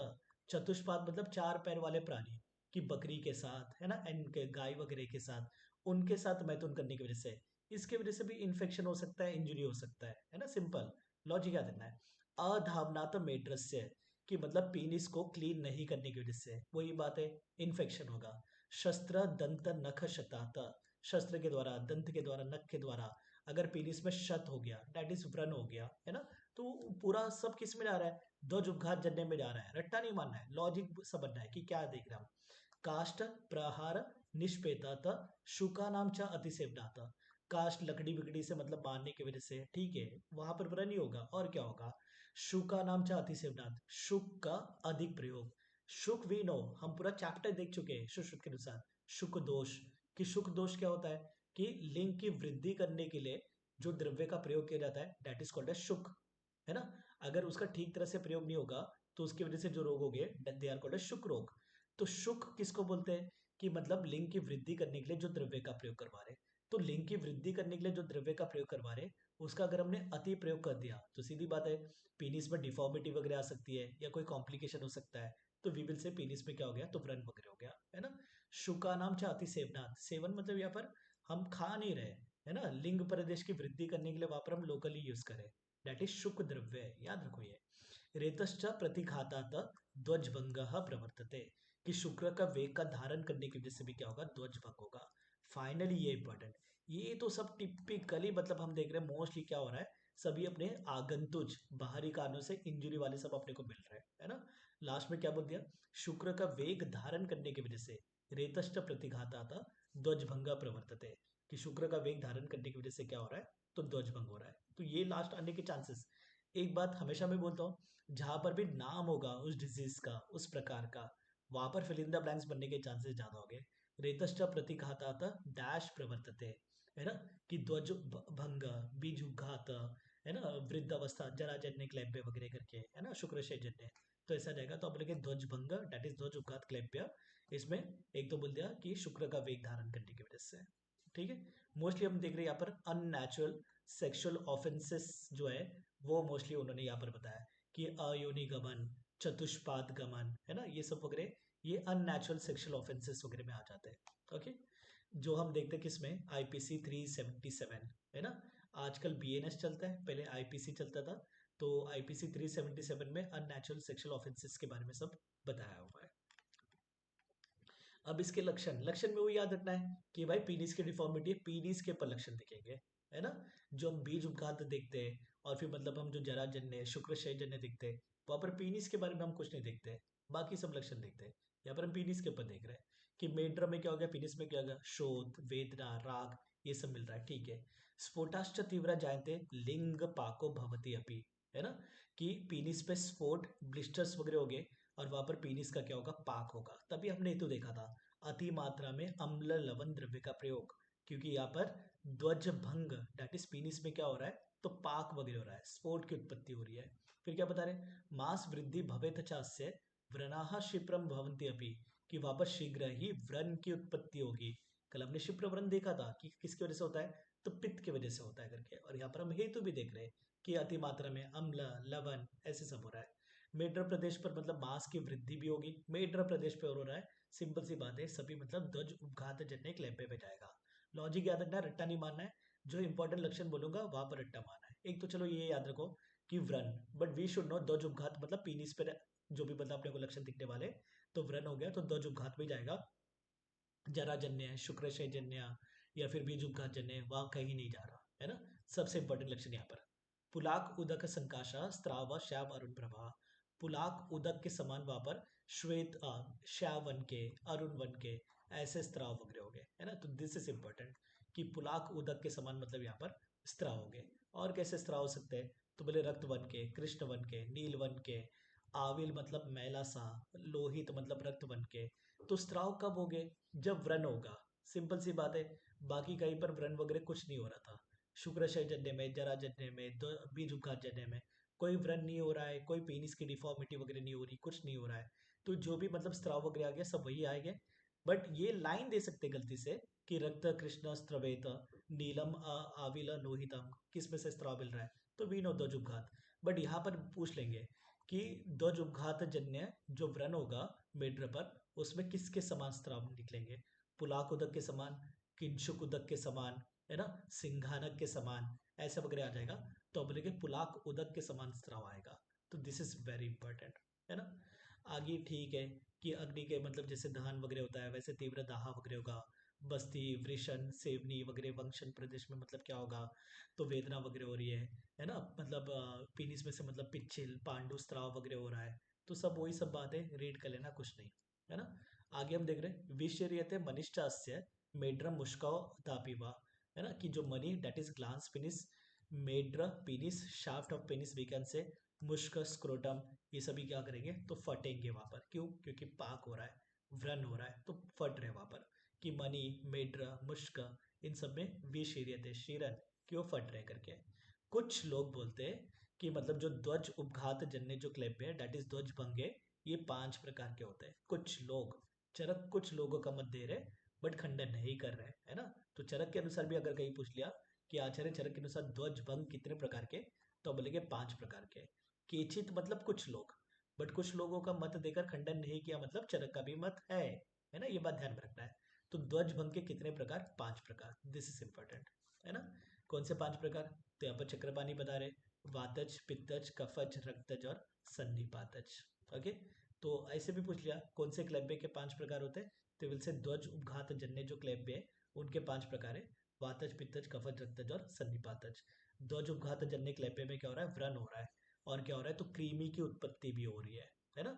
Speaker 1: चतुष्पाद मतलब चार पैर वाले प्राणी, कि बकरी के साथ है ना, एंड गाय वगैरह के साथ, उनके साथ मैथुन करने की वजह से, इसके वजह से भी इन्फेक्शन हो सकता है, इंजरी हो सकता है ना। सिंपल लॉजिक याद रखना है। अधावनात मेड्रस्य, कि मतलब पीनिस को क्लीन नहीं करने की वजह से वही बात है, इन्फेक्शन होगा। शस्त्र दंत नख शतात, शस्त्र के द्वारा, दंत के द्वारा, नख के द्वारा अगर पीनिस में शत हो गया दैट इज व्रण हो गया है ना, तो पूरा सब किस में जा रहा है, ध्वजघात जन्य में जा रहा है। रट्टा नहीं मानना है, लॉजिक समझना है कि क्या देख रहा हूं। काष्ठ प्रहार निष्पेतात शुका नाम च अतिसेवनात्, काष्ठ लकड़ी बिकड़ी से मतलब मारने की वजह से, ठीक है, वहां पर व्रण ही होगा और क्या होगा। शुका नाम च अतिसेवनात्, शुक का अधिक प्रयोग। शुक वी नो, हम पूरा चैप्टर देख चुके हैं सुश्रुत के अनुसार। शुक दोष, कि शुक दोष क्या होता है, कि लिंग की वृद्धि करने के लिए जो द्रव्य का प्रयोग किया जाता है दैट इज कॉल्ड एज शुक, है ना। अगर उसका ठीक तरह से प्रयोग नहीं होगा तो उसकी वजह से जो रोग हो गए दे आर कॉल्ड एज शुक रोग। तो शुक किसको बोलते हैं, कि मतलब लिंग की वृद्धि करने के लिए जो द्रव्य का प्रयोग करवा रहे, तो लिंग की वृद्धि करने के लिए जो द्रव्य का प्रयोग करवा रहे उसका अगर हमने अति प्रयोग कर दिया तो सीधी बात है पीनिस में डिफॉर्मिटी वगैरह आ सकती है या कोई कॉम्प्लिकेशन हो सकता है। तो वी विल से पीनिस में क्या हो गया, तो व्रण वगैरह हो गया, है ना। शुका नाम चाहती सेवनाथ, सेवन मतलब यहाँ पर हम खा नहीं रहे, है ना, लिंग प्रदेश की वृद्धि करने के लिए वहां पर हम लोकली यूज करें, दैट इज शुक द्रव्य, याद रखो ये। रेतश्च प्रतिघातात ध्वजभंग प्रवर्तते, कि शुक्र का वेग का धारण करने की वजह से भी क्या होगा, ध्वजभंग होगा। फाइनली ये इंपॉर्टेंट, ये तो सब टिपिकली मतलब हम देख रहे हैं मोस्टली क्या हो रहा है, सभी अपने आगंतुज बाहरी कारणों से इंजरी वाले सब अपने को मिल रहे हैं, है ना। लास्ट में क्या बोल दिया, शुक्र का वेग धारण करने की वजह से रेतश्च प्रतिघातात ध्वजभंग प्रवर्तते, कि शुक्र का वेग धारण करने की वजह से क्या हो रहा है, तो ध्वजभंग हो रहा है। तो ये लास्ट आने के चांसेस, एक बात हमेशा मैं बोलता हूँ, जहां पर भी नाम होगा उस डिजीज का, उस प्रकार का, वहां पर फिल इन द ब्लैंक्स बनने के चांसेस ज्यादा हो गए। रेतश्च प्रतिघातात डैश प्रवर्तते, है ना, कि ध्वज भंग, बीजुघात, है ना, वृद्ध अवस्था, जराजन्य क्लैप्य वगैरह करके, है ना, शुक्रशय जन्य, तो ऐसा रहेगा। तो आप बोलेंगे ध्वज भंग दैट इज ध्वज उघात क्लैप्य, इसमें एक तो बोल दिया कि शुक्र का वेग धारण करने की वजह से, ठीक है। मोस्टली हम देख रहे हैं यहाँ पर अननेचुरल सेक्सुअल ऑफेंसेस जो है वो मोस्टली उन्होंने यहाँ पर बताया, कि अयोनि गमन, चतुष्पाद गमन, है ना, ये सब वगैरह ये अननेचुरल सेक्सुअल ऑफेंसेस वगैरह में आ जाते हैं। ओके, जो हम देखते हैं किसमें, आईपीसी 377, है ना। आजकल बीएनएस चलता है, पहले आईपीसी चलता था, तो आईपीसी 377 में अननेचुरल सेक्सुअल ऑफेंसेस के बारे में सब बताया हुआ है। अब इसके लक्षण, लक्षण में वो याद रखना है कि भाई पीनिस की डिफॉर्मिटी है, पीनिस के पर लक्षण दिखेंगे, है ना। जो हम बीज उपघात देखते हैं और फिर मतलब हम जो जराजन्य शुक्रशय जन्य देखते हैं वहां पर पीनिस के बारे में हम कुछ नहीं देखते, बाकी सब लक्षण देखते हैं। यहाँ पर हम पीनिस के ऊपर देख रहे हैं कि मेड्रा में क्या हो गया, पीनिस में क्या हो गया, शोथ, वेदना, राग, ये सब मिल रहा है, ठीक है। स्फोटाश्च तीव्र जायते लिंग पाको भवती अपी, है ना, कि पीनिस पे स्फोट ब्लिस्टर्स वगैरह हो गए और वहां पर पीनिस का क्या होगा, पाक होगा। तभी हमने तो देखा था अति मात्रा में अम्ल लवण द्रव्य का प्रयोग, क्योंकि यहाँ पर ध्वज भंग दैट इज पीनिस में क्या हो रहा है, तो पाक वगैरह हो रहा है, स्फोट की उत्पत्ति हो रही है। फिर क्या बता रहे, मास वृद्धि भवेत चास्य व्रणाः क्षिप्रम भवन्ति अपि, कि वहां पर शीघ्र ही व्रण की उत्पत्ति होगी। कल हमने क्षिप्र व्रण देखा था कि किसकी वजह से होता है, तो पित्त की वजह से होता है करके, और यहाँ पर हम हेतु भी देख रहे हैं कि अति मात्रा में अम्ल लवण ऐसे सब हो रहा है। मेड्रा प्रदेश पर मतलब मांस की वृद्धि भी होगी, मेड्रा प्रदेश पे और हो रहा है, सिंपल सी बात है, सभी मतलब ध्वज उपघात जन्य क्लैप्य पे जाएगा। लॉजिक याद रखना है, रट्टा नहीं मानना है, जो इंपॉर्टेंट लक्षण बोलूंगा वहां पर रट्टा मानना है। एक तो चलो ये याद रखो कि व्रण, बट वी शुड नो ध्वज उपघात मतलब पीनिस पर जो भी मतलब अपने को लक्षण दिखने वाले, तो व्रण हो गया तो ध्वज उपघात भी जाएगा, जराजन्य, शुक्रशय जन्य या फिर बीज उपघात जन्य वहां कहीं नहीं जा रहा, है ना। सबसे इंपॉर्टेंट लक्षण यहाँ पर पुलाक उदक संकाशा स्त्राव श्याव अरुण प्रभा, पुलाक उदक के समान वहां पर श्वेत श्याव वन के, अरुण वन के ऐसे स्त्राव वगैरह हो गए, है ना। तो दिस इज इंपॉर्टेंट कि पुलाक उदक के समान मतलब यहाँ पर स्त्राव हो गए। और कैसे स्त्राव हो सकते हैं? तो बोले रक्त वन के, कृष्ण वन के, नील वन के, आविल मतलब मैला सा, लोहित मतलब रक्त वन के। तो स्त्राव कब हो गए? जब व्रण होगा। सिंपल सी बात है। बाकी कहीं पर व्रण वगैरह कुछ नहीं हो रहा था। शुक्राशय जन्य में, जरा जन्य में, बीज उपघात जन्य में कोई व्रण नहीं हो रहा है, कोई पेनिस की डिफॉर्मिटी वगैरह नहीं हो रही, कुछ नहीं हो रहा है। तो जो भी मतलब स्त्राव वगैरह आ गया सब वही आएंगे। बट ये लाइन दे सकते गलती से कि रक्त कृष्ण स्त्रवेत नीलम आविल लोहितम, किस में से स्त्राव मिल रहा है? तो वी नो ध्वज उपघात। बट यहाँ पर पूछ लेंगे कि ध्वज उपघात जन्य जो व्रण होगा मेढ्र पर, उसमें किसके समान स्त्राव निकलेंगे? पुलाक उदक के समान, किंशुक उदक के समान, है ना, सिंघानक के समान, ऐसा वगैरह आ जाएगा। तो बोलेंगे पुलाक उदक के समान स्त्राव आएगा। तो दिस इज वेरी इंपॉर्टेंट, है ना। आगे ठीक है कि अग्नि के मतलब जैसे दहन वगैरह होता है वैसे तीव्र दाह वगैरह होगा। बस्ती, वृषण, सेवनी वगैरह वंशन प्रदेश में मतलब क्या होगा? तो वेदना वगैरह हो रही है ना, मतलब पीनिस में से मतलब पिच्छिल, पांडु स्त्राव वगैरह हो रहा है। तो सब वही सब बातें रीड कर लेना, कुछ नहीं, है ना। आगे हम देख रहे हैं विशेर्यते मनिष्ठास्य मेड्रम मुष्काओ तापिवा, है ना, कि जो मनी दैट इज ग्लांस पेनिस, मेड्र penis, shaft of penis we can say, मुष्क, स्क्रोटम, ये सभी क्या करेंगे? तो फटेंगे वहां पर। क्यों? क्योंकि पाक हो रहा है, व्रण हो रहा है, तो फट रहे वहां पर। कि मनी, मेड्र, मुष्क, इन सब में विशीर्यते, शीरन, क्यों फट रहे करके। कुछ लोग बोलते हैं कि मतलब जो ध्वज उपघात जन्य जो क्लेब है दैट इज ध्वज भंगे, ये 5 प्रकार के होते हैं। कुछ लोग, चरक कुछ लोगों का मत दे रहे, बट खंडन नहीं कर रहे, है ना। तो चरक के अनुसार भी अगर कहीं पूछ लिया कि आचार्य चरक के अनुसार ध्वज भंग कितने प्रकार के, तो बोलेंगे 5 प्रकार के। केचित मतलब कुछ लोग, बट कुछ लोगों का मत देकर खंडन नहीं किया मतलब चरक का भी मत है ना, ये बात ध्यान में रखना है। तो ध्वज भंग के कितने प्रकार? 5 प्रकार। दिस इज इंपॉर्टेंट, है ना। कौन से 5 प्रकार? तो यहाँ पर चक्रपाणी बता रहे, वातज, पित्तज, कफज, रक्तज और सन्निपातज। ओके, तो ऐसे भी पूछ लिया कौन से क्लेब्बे के 5 प्रकार होते हैं, तो विल से ध्वज उपघात जन्य जो क्लेब्बे है उनके 5 प्रकार है, वातज, पित्तज, कफज, रक्तज और सन्निपातज। ध्वज उपघात जन्य क्लेब्बे में क्या हो रहा है? व्रण हो रहा है। और क्या हो रहा है? तो क्रीमी की उत्पत्ति भी हो रही है ना।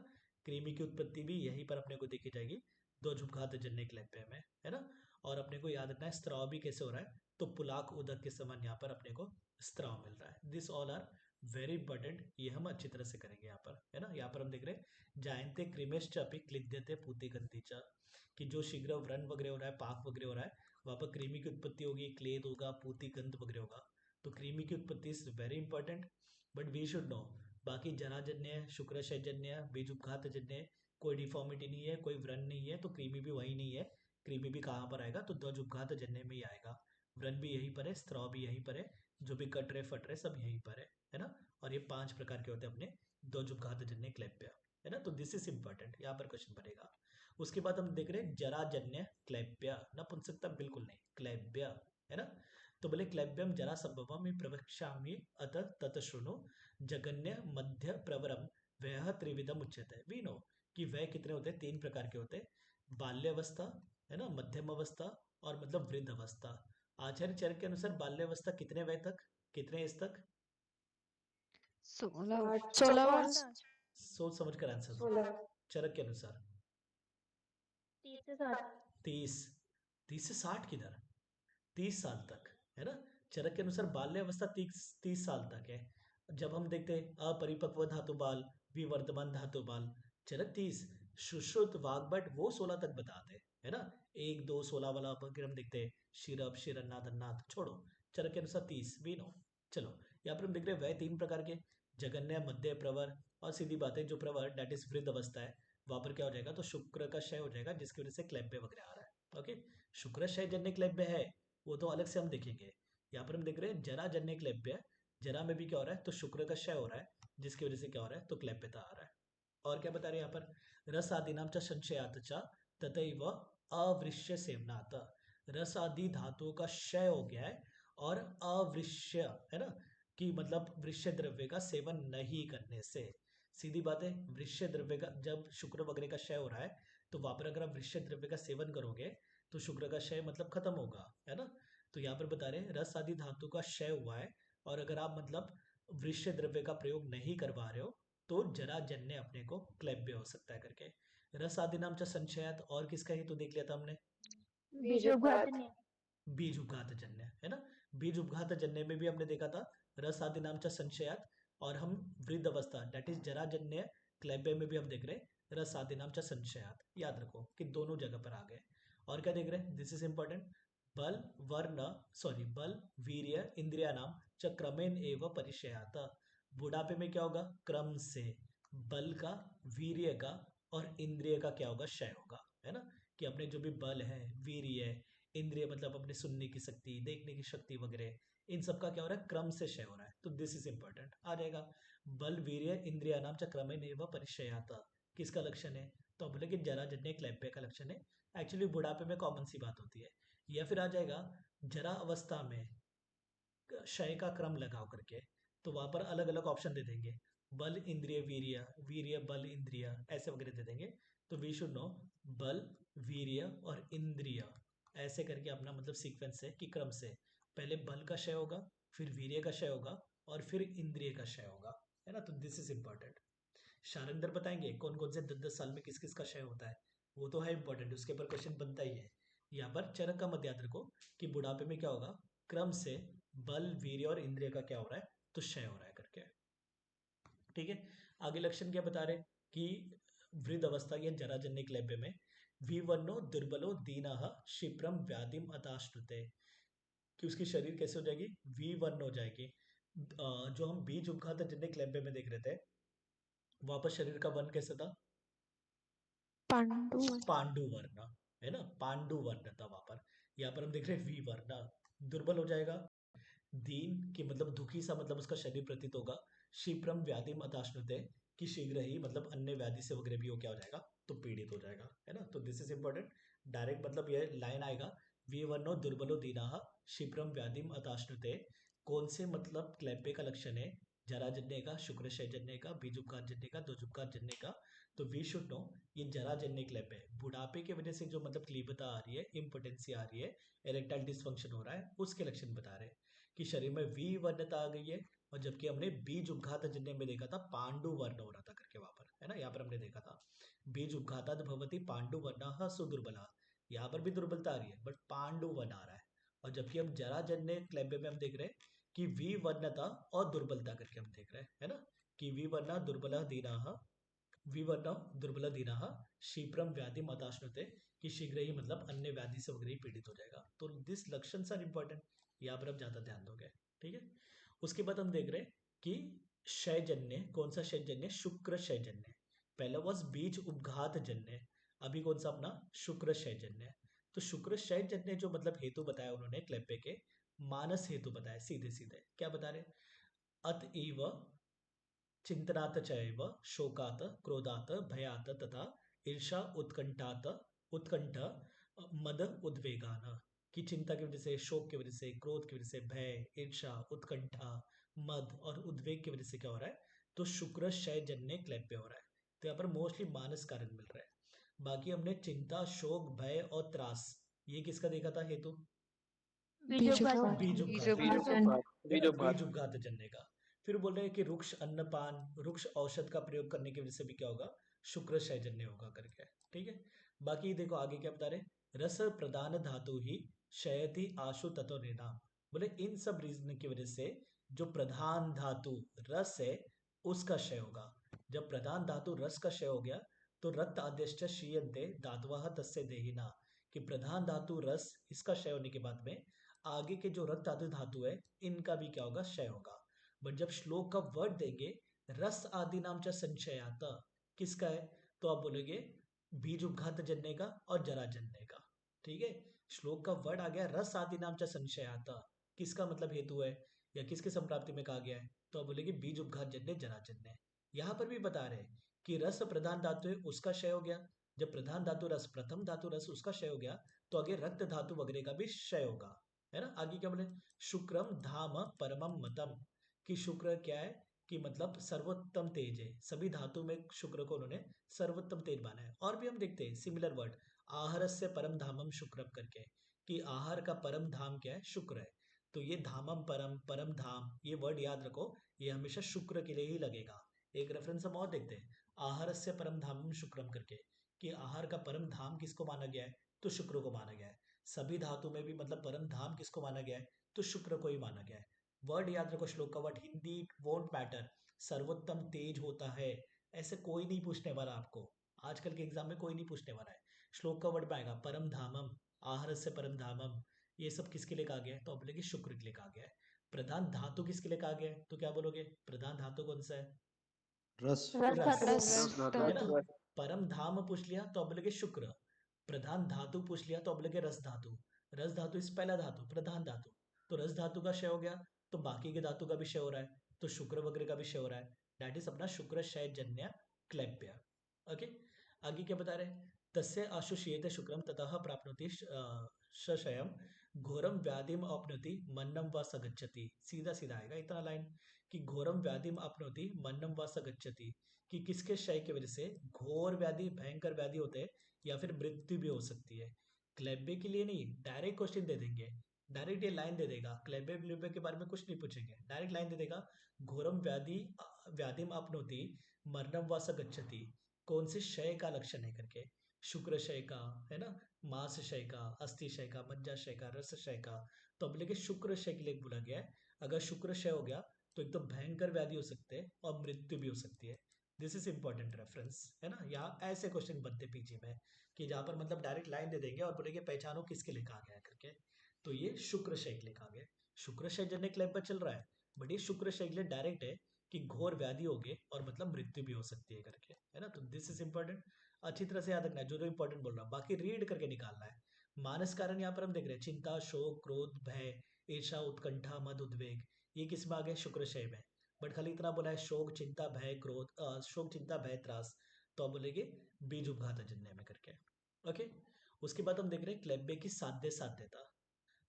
Speaker 1: क्रीमी की उत्पत्ति भी यहीं पर अपने को देखी जाएगी ध्वज उपघात जन्य क्लेब्बे में, है ना। और अपने को याद रखना है स्त्राव भी कैसे हो रहा है, तो पुलाक उदक के समान यहाँ पर अपने को स्त्राव मिल रहा है। This all are very important, ये हम अच्छी तरह से करेंगे यहाँ पर, है ना। यहाँ पर हम देख रहे हैं जायंते क्रिमेश्च अपि क्लिद्यते पूतिगंधीच, कि जो शीघ्र व्रण वगैरह हो रहा है, पाक वगैरह हो रहा है, वहाँ पर क्रीमी की उत्पत्ति होगी, क्लेद होगा, पूती गंध वगैरह होगा। तो क्रीमी की उत्पत्ति is very important, but we should know. बाकी जराजन्य, शुक्राशयजन्य, बीज उपघात जन्य कोई डिफॉर्मिटी नहीं है, कोई व्रण नहीं है, तो क्रीमी भी वही नहीं है। क्रीमी भी कहाँ पर आएगा? तो ध्वज उपघात जन्य में ही आएगा। व्रण भी यहीं पर है, स्त्राव भी यहीं पर है, जो भी कट रहे फट रहे सब यहीं पर है ना। और ये 5 प्रकार के होते हैं अपने ध्वज उपघात जन्य क्लेब्य, है ना। तो दिस इज इंपॉर्टेंट, यहाँ पर क्वेश्चन बनेगा। उसके बाद हम देख रहे हैं जराजन्य क्लेब्य, नपुंसकता बिल्कुल नहीं, क्लेब्य, है ना। तो बोले क्लेब्यम जरा संभवम प्रवक्ष्यामि अतः तत शृणु जगन्य मध्य प्रवरम वह त्रिविधम उच्यते। वी नो कि वह कितने होते हैं? 3 प्रकार के होते हैं, बाल्यावस्था, है ना, मध्यम अवस्था और मतलब वृद्ध अवस्था। आचार्य चरक के अनुसार बाल्यावस्था कितने वय तक, कितने एज तक?
Speaker 2: 16
Speaker 7: 16 वर्ष।
Speaker 1: सोच समझ कर आंसर दो।
Speaker 7: 16
Speaker 1: चरक के अनुसार
Speaker 3: 30 से 60।
Speaker 1: 30, 30 से 60 किधर? 30 साल तक, है ना। चरक के अनुसार बाल्यावस्था 30 साल तक है। जब हम देखते हैं अपरिपक्व धातु बाल, विवर्तमान धातु बाल, चरक 30, सुश्रुत वाग्भट वो 16 तक बताते हैं, है ना। 1 2 16 वाला अगर हम देखते हैं, शिरप, शिरन्नाथ, अन्नाथ छोड़ो, चरक के अनुसार 30 भी नो। चलो यहाँ पर हम देख रहे हैं वह 3 प्रकार के, जगन्य, मध्य, प्रवर, और सीधी बात है जो प्रवर डेट इज वृद्ध अवस्था है वहां पर क्या हो जाएगा? तो शुक्र का क्षय हो जाएगा, जिसकी वजह से क्लेब्य वगैरह आ रहा है। ओके, शुक्र क्षय जन्य क्लेब्य है, वो तो अलग से हम देखेंगे। यहाँ पर हम देख रहे हैं जरा जन्य क्लेब्य, जरा में भी क्या हो रहा है? तो शुक्र का क्षय हो रहा है, जिसकी वजह से क्या हो रहा है? तो क्लेब्यता आ रहा है। और क्या बता रहे हैं यहाँ पर? रस आदि नाम च संशयात च तथैव अवृश्य सेवनात्, रस आदि धातुओं का क्षय हो गया है और अवृश्य, है ना, कि मतलब वृश्य द्रव्य का सेवन नहीं करने से। सीधी बात है, वृश्य द्रव्य का जब शुक्र वगैरह का क्षय हो रहा है तो वहां पर अगर आप वृश्य द्रव्य का सेवन करोगे तो शुक्र का क्षय मतलब खत्म होगा, है ना। तो यहाँ पर बता रहे हैं रस आदि धातु का क्षय हुआ है, और अगर आप मतलब वृश्य द्रव्य का प्रयोग नहीं करवा रहे हो तो जराजन्य अपने को क्लेब्य हो सकता है करके। रस आदि नाम च संशयात, और किसका ही तो देख लिया था हमने?
Speaker 3: बीजोपघातनीय।
Speaker 1: बीज उपघात जन्य, है ना। बीज उपघात जन्य में भी हमने देखा था रस आदि नाम चा संशयात, और हम वृद्ध अवस्था दैट इज जराजन्य क्लेबे में भी हम देख रहे हैं रस आदि नाम चा संशयात। याद रखो कि दोनों जगह पर आ गए। और क्या देख रहे हैं, दिस इज इंपॉर्टेंट, बल वर्ण सॉरी बल वीर्य इंद्रिया नाम च क्रमेण एव परिचयात। बुढ़ापे में क्या होगा, क्रम से बल का, वीर्य का और इंद्रिय का क्या होगा, क्षय होगा, है ना। कि अपने जो भी बल है, वीर्य, इंद्रिय मतलब अपने सुनने की शक्ति, देखने की शक्ति वगैरह, इन सब का क्या हो रहा है, क्रम से क्षय हो रहा है। तो दिस इज इंपॉर्टेंट आ जाएगा। बल वीर्य इंद्रिया नाम च क्रमेण एव परिचयात किसका लक्षण है, तो बोले कि जराजन्य क्लैप्य का लक्षण है। एक्चुअली बुढ़ापे में कॉमन सी बात होती है। या फिर आ जाएगा जरा अवस्था में क्षय का क्रम लगाओ करके, तो वहां पर अलग अलग ऑप्शन दे देंगे, बल इंद्रिय वीर्य, वीर्य बल इंद्रिय ऐसे वगैरह दे देंगे। तो वी शुड नो बल वीर्य और इंद्रिय ऐसे करके अपना मतलब सीक्वेंस है कि क्रम से पहले बल का क्षय होगा, फिर वीर्य का क्षय होगा और फिर इंद्रिय का क्षय होगा, है ना। तो दिस इज इंपॉर्टेंट। शारंदर बताएंगे कौन कौन से 10-10 साल में किस किस का क्षय होता है, वो तो है इंपॉर्टेंट, उसके ऊपर क्वेश्चन बनता ही है। यहाँ पर चरक का मत याद रखो कि बुढ़ापे में क्या होगा, क्रम से बल वीर्य और इंद्रिय का क्या हो रहा है, तो क्षय हो रहा है करके। ठीक है, आगे लक्षण क्या बता रहे कि वृद्ध अवस्था या जराजन्य क्लेब्य में विवर्णो दुर्बलो दीनः क्षिप्रम व्याधिम अताश्नुते, कि उसकी शरीर कैसे हो जाएगी, विवर्ण हो जाएगी। जो हम बीज उपघात जन्य क्लेब्य में देख रहे थे, वहां पर शरीर का वर्ण कैसा था,
Speaker 3: पांडु
Speaker 1: पांडु वर्ण, है ना, पांडु वर्ण था वहां पर। यहाँ पर हम देख रहे हैं वी वर्ण, दुर्बल हो जाएगा। दीन की मतलब दुखी सा मतलब उसका शरीर प्रतीत होगा। क्षिप्रम व्याधि अताश्नुते, कि शीघ्र ही मतलब अन्य व्याधि से वगैरह भी वो क्या हो जाएगा, तो पीड़ित हो जाएगा, है ना। तो दिस इज इंपॉर्टेंट, डायरेक्ट मतलब ये लाइन आएगा, वी वर्णो दुर्बलो दीनाः क्षिप्रम व्याधिम अताश्नुते। कौन से मतलब क्लैप्य का लक्षण है, जराजन्य का, शुक्रक्षय जन्य का, बीजुपघात जन्य का, दोजुपघात जन्य का। तो वी शुड नो ये जराजन्य क्लैप्य है। बुढ़ापे की वजह से जो मतलब क्लीबता आ रही है, इम्पोटेंसी आ रही है, इरेक्टाइल डिसफंक्शन हो रहा है, उसके लक्षण बता रहे हैं कि शरीर में वी वर्णता आ गई है। और जबकि हमने बीज उपघात जन्य में देखा था पांडु वर्ण हो रहा था करके वहां पर, है ना। यहाँ पर हमने देखा था बीज उपघातात भवति पांडु वर्ण सुदुर्बला, यहाँ पर भी दुर्बलता आ रही है बट पांडु वर्ण आ रहा है। और जबकि हम जराजन्य क्लेब्य में हम देख रहे हैं कि वी वर्णता और दुर्बलता करके हम देख रहे हैं, है ना, कि वी वर्ण दुर्बल दीना, विवर्ण दुर्बल दीना शीप्रम व्याधि मताश्नुते, कि शीघ्र ही मतलब अन्य व्याधि से वगैरह पीड़ित हो जाएगा। तो दिस लक्षण आर इंपॉर्टेंट, यहाँ पर आप ज्यादा ध्यान दोगे। ठीक है, उसके बाद हम देख रहे हैं कि क्षयजन्य, कौन सा क्षयजन्य, शुक्र क्षयजन्य। पहला वॉज बीज उपघात जन्य, अभी कौन सा अपना शुक्र क्षयजन्य। तो शुक्र क्षयजन्य जो मतलब हेतु बताया उन्होंने क्लेप्य के, मानस हेतु बताया, सीधे सीधे क्या बता रहे, अतएव चिंतनात् चैव शोकात् क्रोधात् भयात् तथा ईर्षा उत्कंठात् उत्कंठ मद उद्वेगान, की चिंता की वजह से, शोक की वजह से, क्रोध की वजह से, भय, ईर्षा, उत्कंठा, मद और उद्वेग की वजह से क्या हो रहा है, तो शुक्र क्षयजन्य क्लैप्य हो रहा है। तो यहाँ पर मोस्टली मानस कारण मिल रहा है। बाकी हमने चिंता, शोक, भय और त्रास, ये किसका देखा था हेतु, बीज उपघात, बीज उपघात जन्य का। फिर बोल रहे हैं कि रुक्ष अन्नपान, रुक्ष औषध का प्रयोग करने की वजह से भी क्या होगा, शुक्र क्षयजन्य होगा करके। ठीक है, बाकी देखो आगे क्या बता रहे, रस प्रदान धातु ही क्षयति आशु तत्व निनाम। बोले इन सब रीजन की वजह से जो प्रधान धातु रस है उसका क्षय होगा। जब प्रधान धातु रस का क्षय हो गया तो रक्त आद्यश्च क्षीयन्ते धातवः तस्य देहिना, कि प्रधान धातु रस इसका क्षय होने के बाद में आगे के जो रक्त आदि धातु है इनका भी क्या होगा, क्षय होगा। बट जब श्लोक का वर्ड देंगे रस आदि नाम चा संशयात, किसका है, तो आप बोलोगे बीज उपघात जन्य का और जराजन्य का। ठीक है, श्लोक का वर्ड आ गया रस आदि नाम चा संशयात, किसका मतलब हेतु है या किसके संप्राप्ति में कहा गया है, तो आप बोलेगे बीज उपघात जन्य जराजन्य। यहाँ पर भी बता रहे हैं कि रस प्रधान धातु है उसका क्षय हो गया, जब प्रधान धातु रस, प्रथम धातु रस उसका क्षय हो गया तो आगे रक्त धातु वगैरह का भी क्षय होगा, है ना। आगे क्या बोले, शुक्रम धाम परमम मतम, कि शुक्र क्या है कि मतलब सर्वोत्तम तेज है, सभी धातु में शुक्र को उन्होंने सर्वोत्तम तेज माना है। और भी हम देखते हैं सिमिलर वर्ड, आहार से परम धामम शुक्रम करके, कि आहार का परम धाम क्या है, शुक्र है। तो ये धामम परम, परम धाम, ये वर्ड याद रखो, ये हमेशा शुक्र के लिए ही लगेगा। एक रेफरेंस हम और देखते हैं, आहार से परम धामम शुक्रम करके, कि आहार का परम धाम किसको माना गया है, तो शुक्र को माना गया है। सभी धातु में भी मतलब परम धाम किसको माना गया है, तो शुक्र को ही माना गया है। वर्ड याद रखो श्लोक का वर्ड, हिंदी वोंट मैटर, सर्वोत्तम तेज होता है, ऐसे कोई नहीं पूछने वाला आपको, आजकल के एग्जाम में कोई नहीं पूछने वाला है। श्लोक का वर्ड में आएगा परम धामम, आहार से परम धामम, ये सब किसके लिए कहा गया है, तो आप बोलेंगे शुक्र के लिए कहा गया है। प्रधान धातु किसके लिए कहा गया है, तो क्या बोलोगे, प्रधान धातु कौन सा है,
Speaker 4: रस
Speaker 3: रस
Speaker 1: रस,
Speaker 3: धातु।
Speaker 5: रस धातु।
Speaker 1: है ना। परम धाम पूछ लिया तो आप बोलेगे शुक्र, प्रधान धातु पूछ लिया तो आप बोलेगे रस धातु, रस धातु इस पहला धातु, प्रधान धातु, तो रस धातु का क्षय हो गया तो बाकी के धातु का भी क्षय हो रहा है, तो शुक्र वगैरह का भी क्षय हो रहा है, दैट इज अपना शुक्र क्षय जन्य क्लैप्य। ओके, आगे क्या बता रहे हैं, तस्य आशुष्येत शुक्रम ततः प्राप्नोति क्षयम घोरम व्याधिम आपनोति मन्नम व सगच्छति, सीधा सीधा आएगा इतना लाइन कि घोरम व्याधिम आपनोति मन्नम व सगच्छति, कि किसके क्षय की वजह से घोर व्याधि, भयंकर व्याधि होते हैं या फिर मृत्यु भी हो सकती है। क्लेबे के लिए नहीं, डायरेक्ट क्वेश्चन दे देंगे, डायरेक्ट ये लाइन दे देगा, क्लेबे ब्लेबे के बारे में कुछ नहीं पूछेंगे, डायरेक्ट लाइन दे देगा, घोरम व्याधि व्याधिम आपनोति मरणम व सगच्छति, कौन से क्षय का लक्षण है करके, शुक्र क्षय का, है ना, मांस क्षय का, अस्थि क्षय का, मज्जा क्षय का, रस क्षय का, तो अब लेके शुक्र क्षय के लिए बोला गया है। अगर शुक्र क्षय हो गया तो एक तो भयंकर व्याधि हो सकते हैं और मृत्यु भी हो सकती है। दिस इज इंपॉर्टेंट रेफरेंस, है ना। यहाँ ऐसे क्वेश्चन बनते पीछे में कि जहाँ पर मतलब डायरेक्ट लाइन दे देंगे और बोलेंगे पहचानो किसके लिए कहा गया है करके, तो ये शुक्र क्षय के लिए कहा गया है। शुक्र क्षय जन्य क्लैब पर चल रहा है, बट ये शुक्र क्षय के लिए डायरेक्ट है कि घोर व्याधि हो गए और मतलब मृत्यु भी हो सकती है करके, है ना। तो दिस इज इंपॉर्टेंट, अच्छी तरह से याद रखना है जो जो इंपॉर्टेंट बोल रहा हूँ, बाकी रीड करके निकालना है। मानस कारण यहाँ पर हम देख रहे हैं चिंता, शोक, क्रोध, भय, ईर्षा, उत्कंठा, मद, उद्वेग, ये किस में आ गए, शुक्र क्षय में। बट खाली इतना बोला है शोक, चिंता, भय, क्रोध, शोक, चिंता, भय, त्रास, तो हम बोलेंगे बीज उपघात जन्य में करके। ओके, उसके बाद हम देख रहे हैं क्लेब्बे की साध्य साध्यता,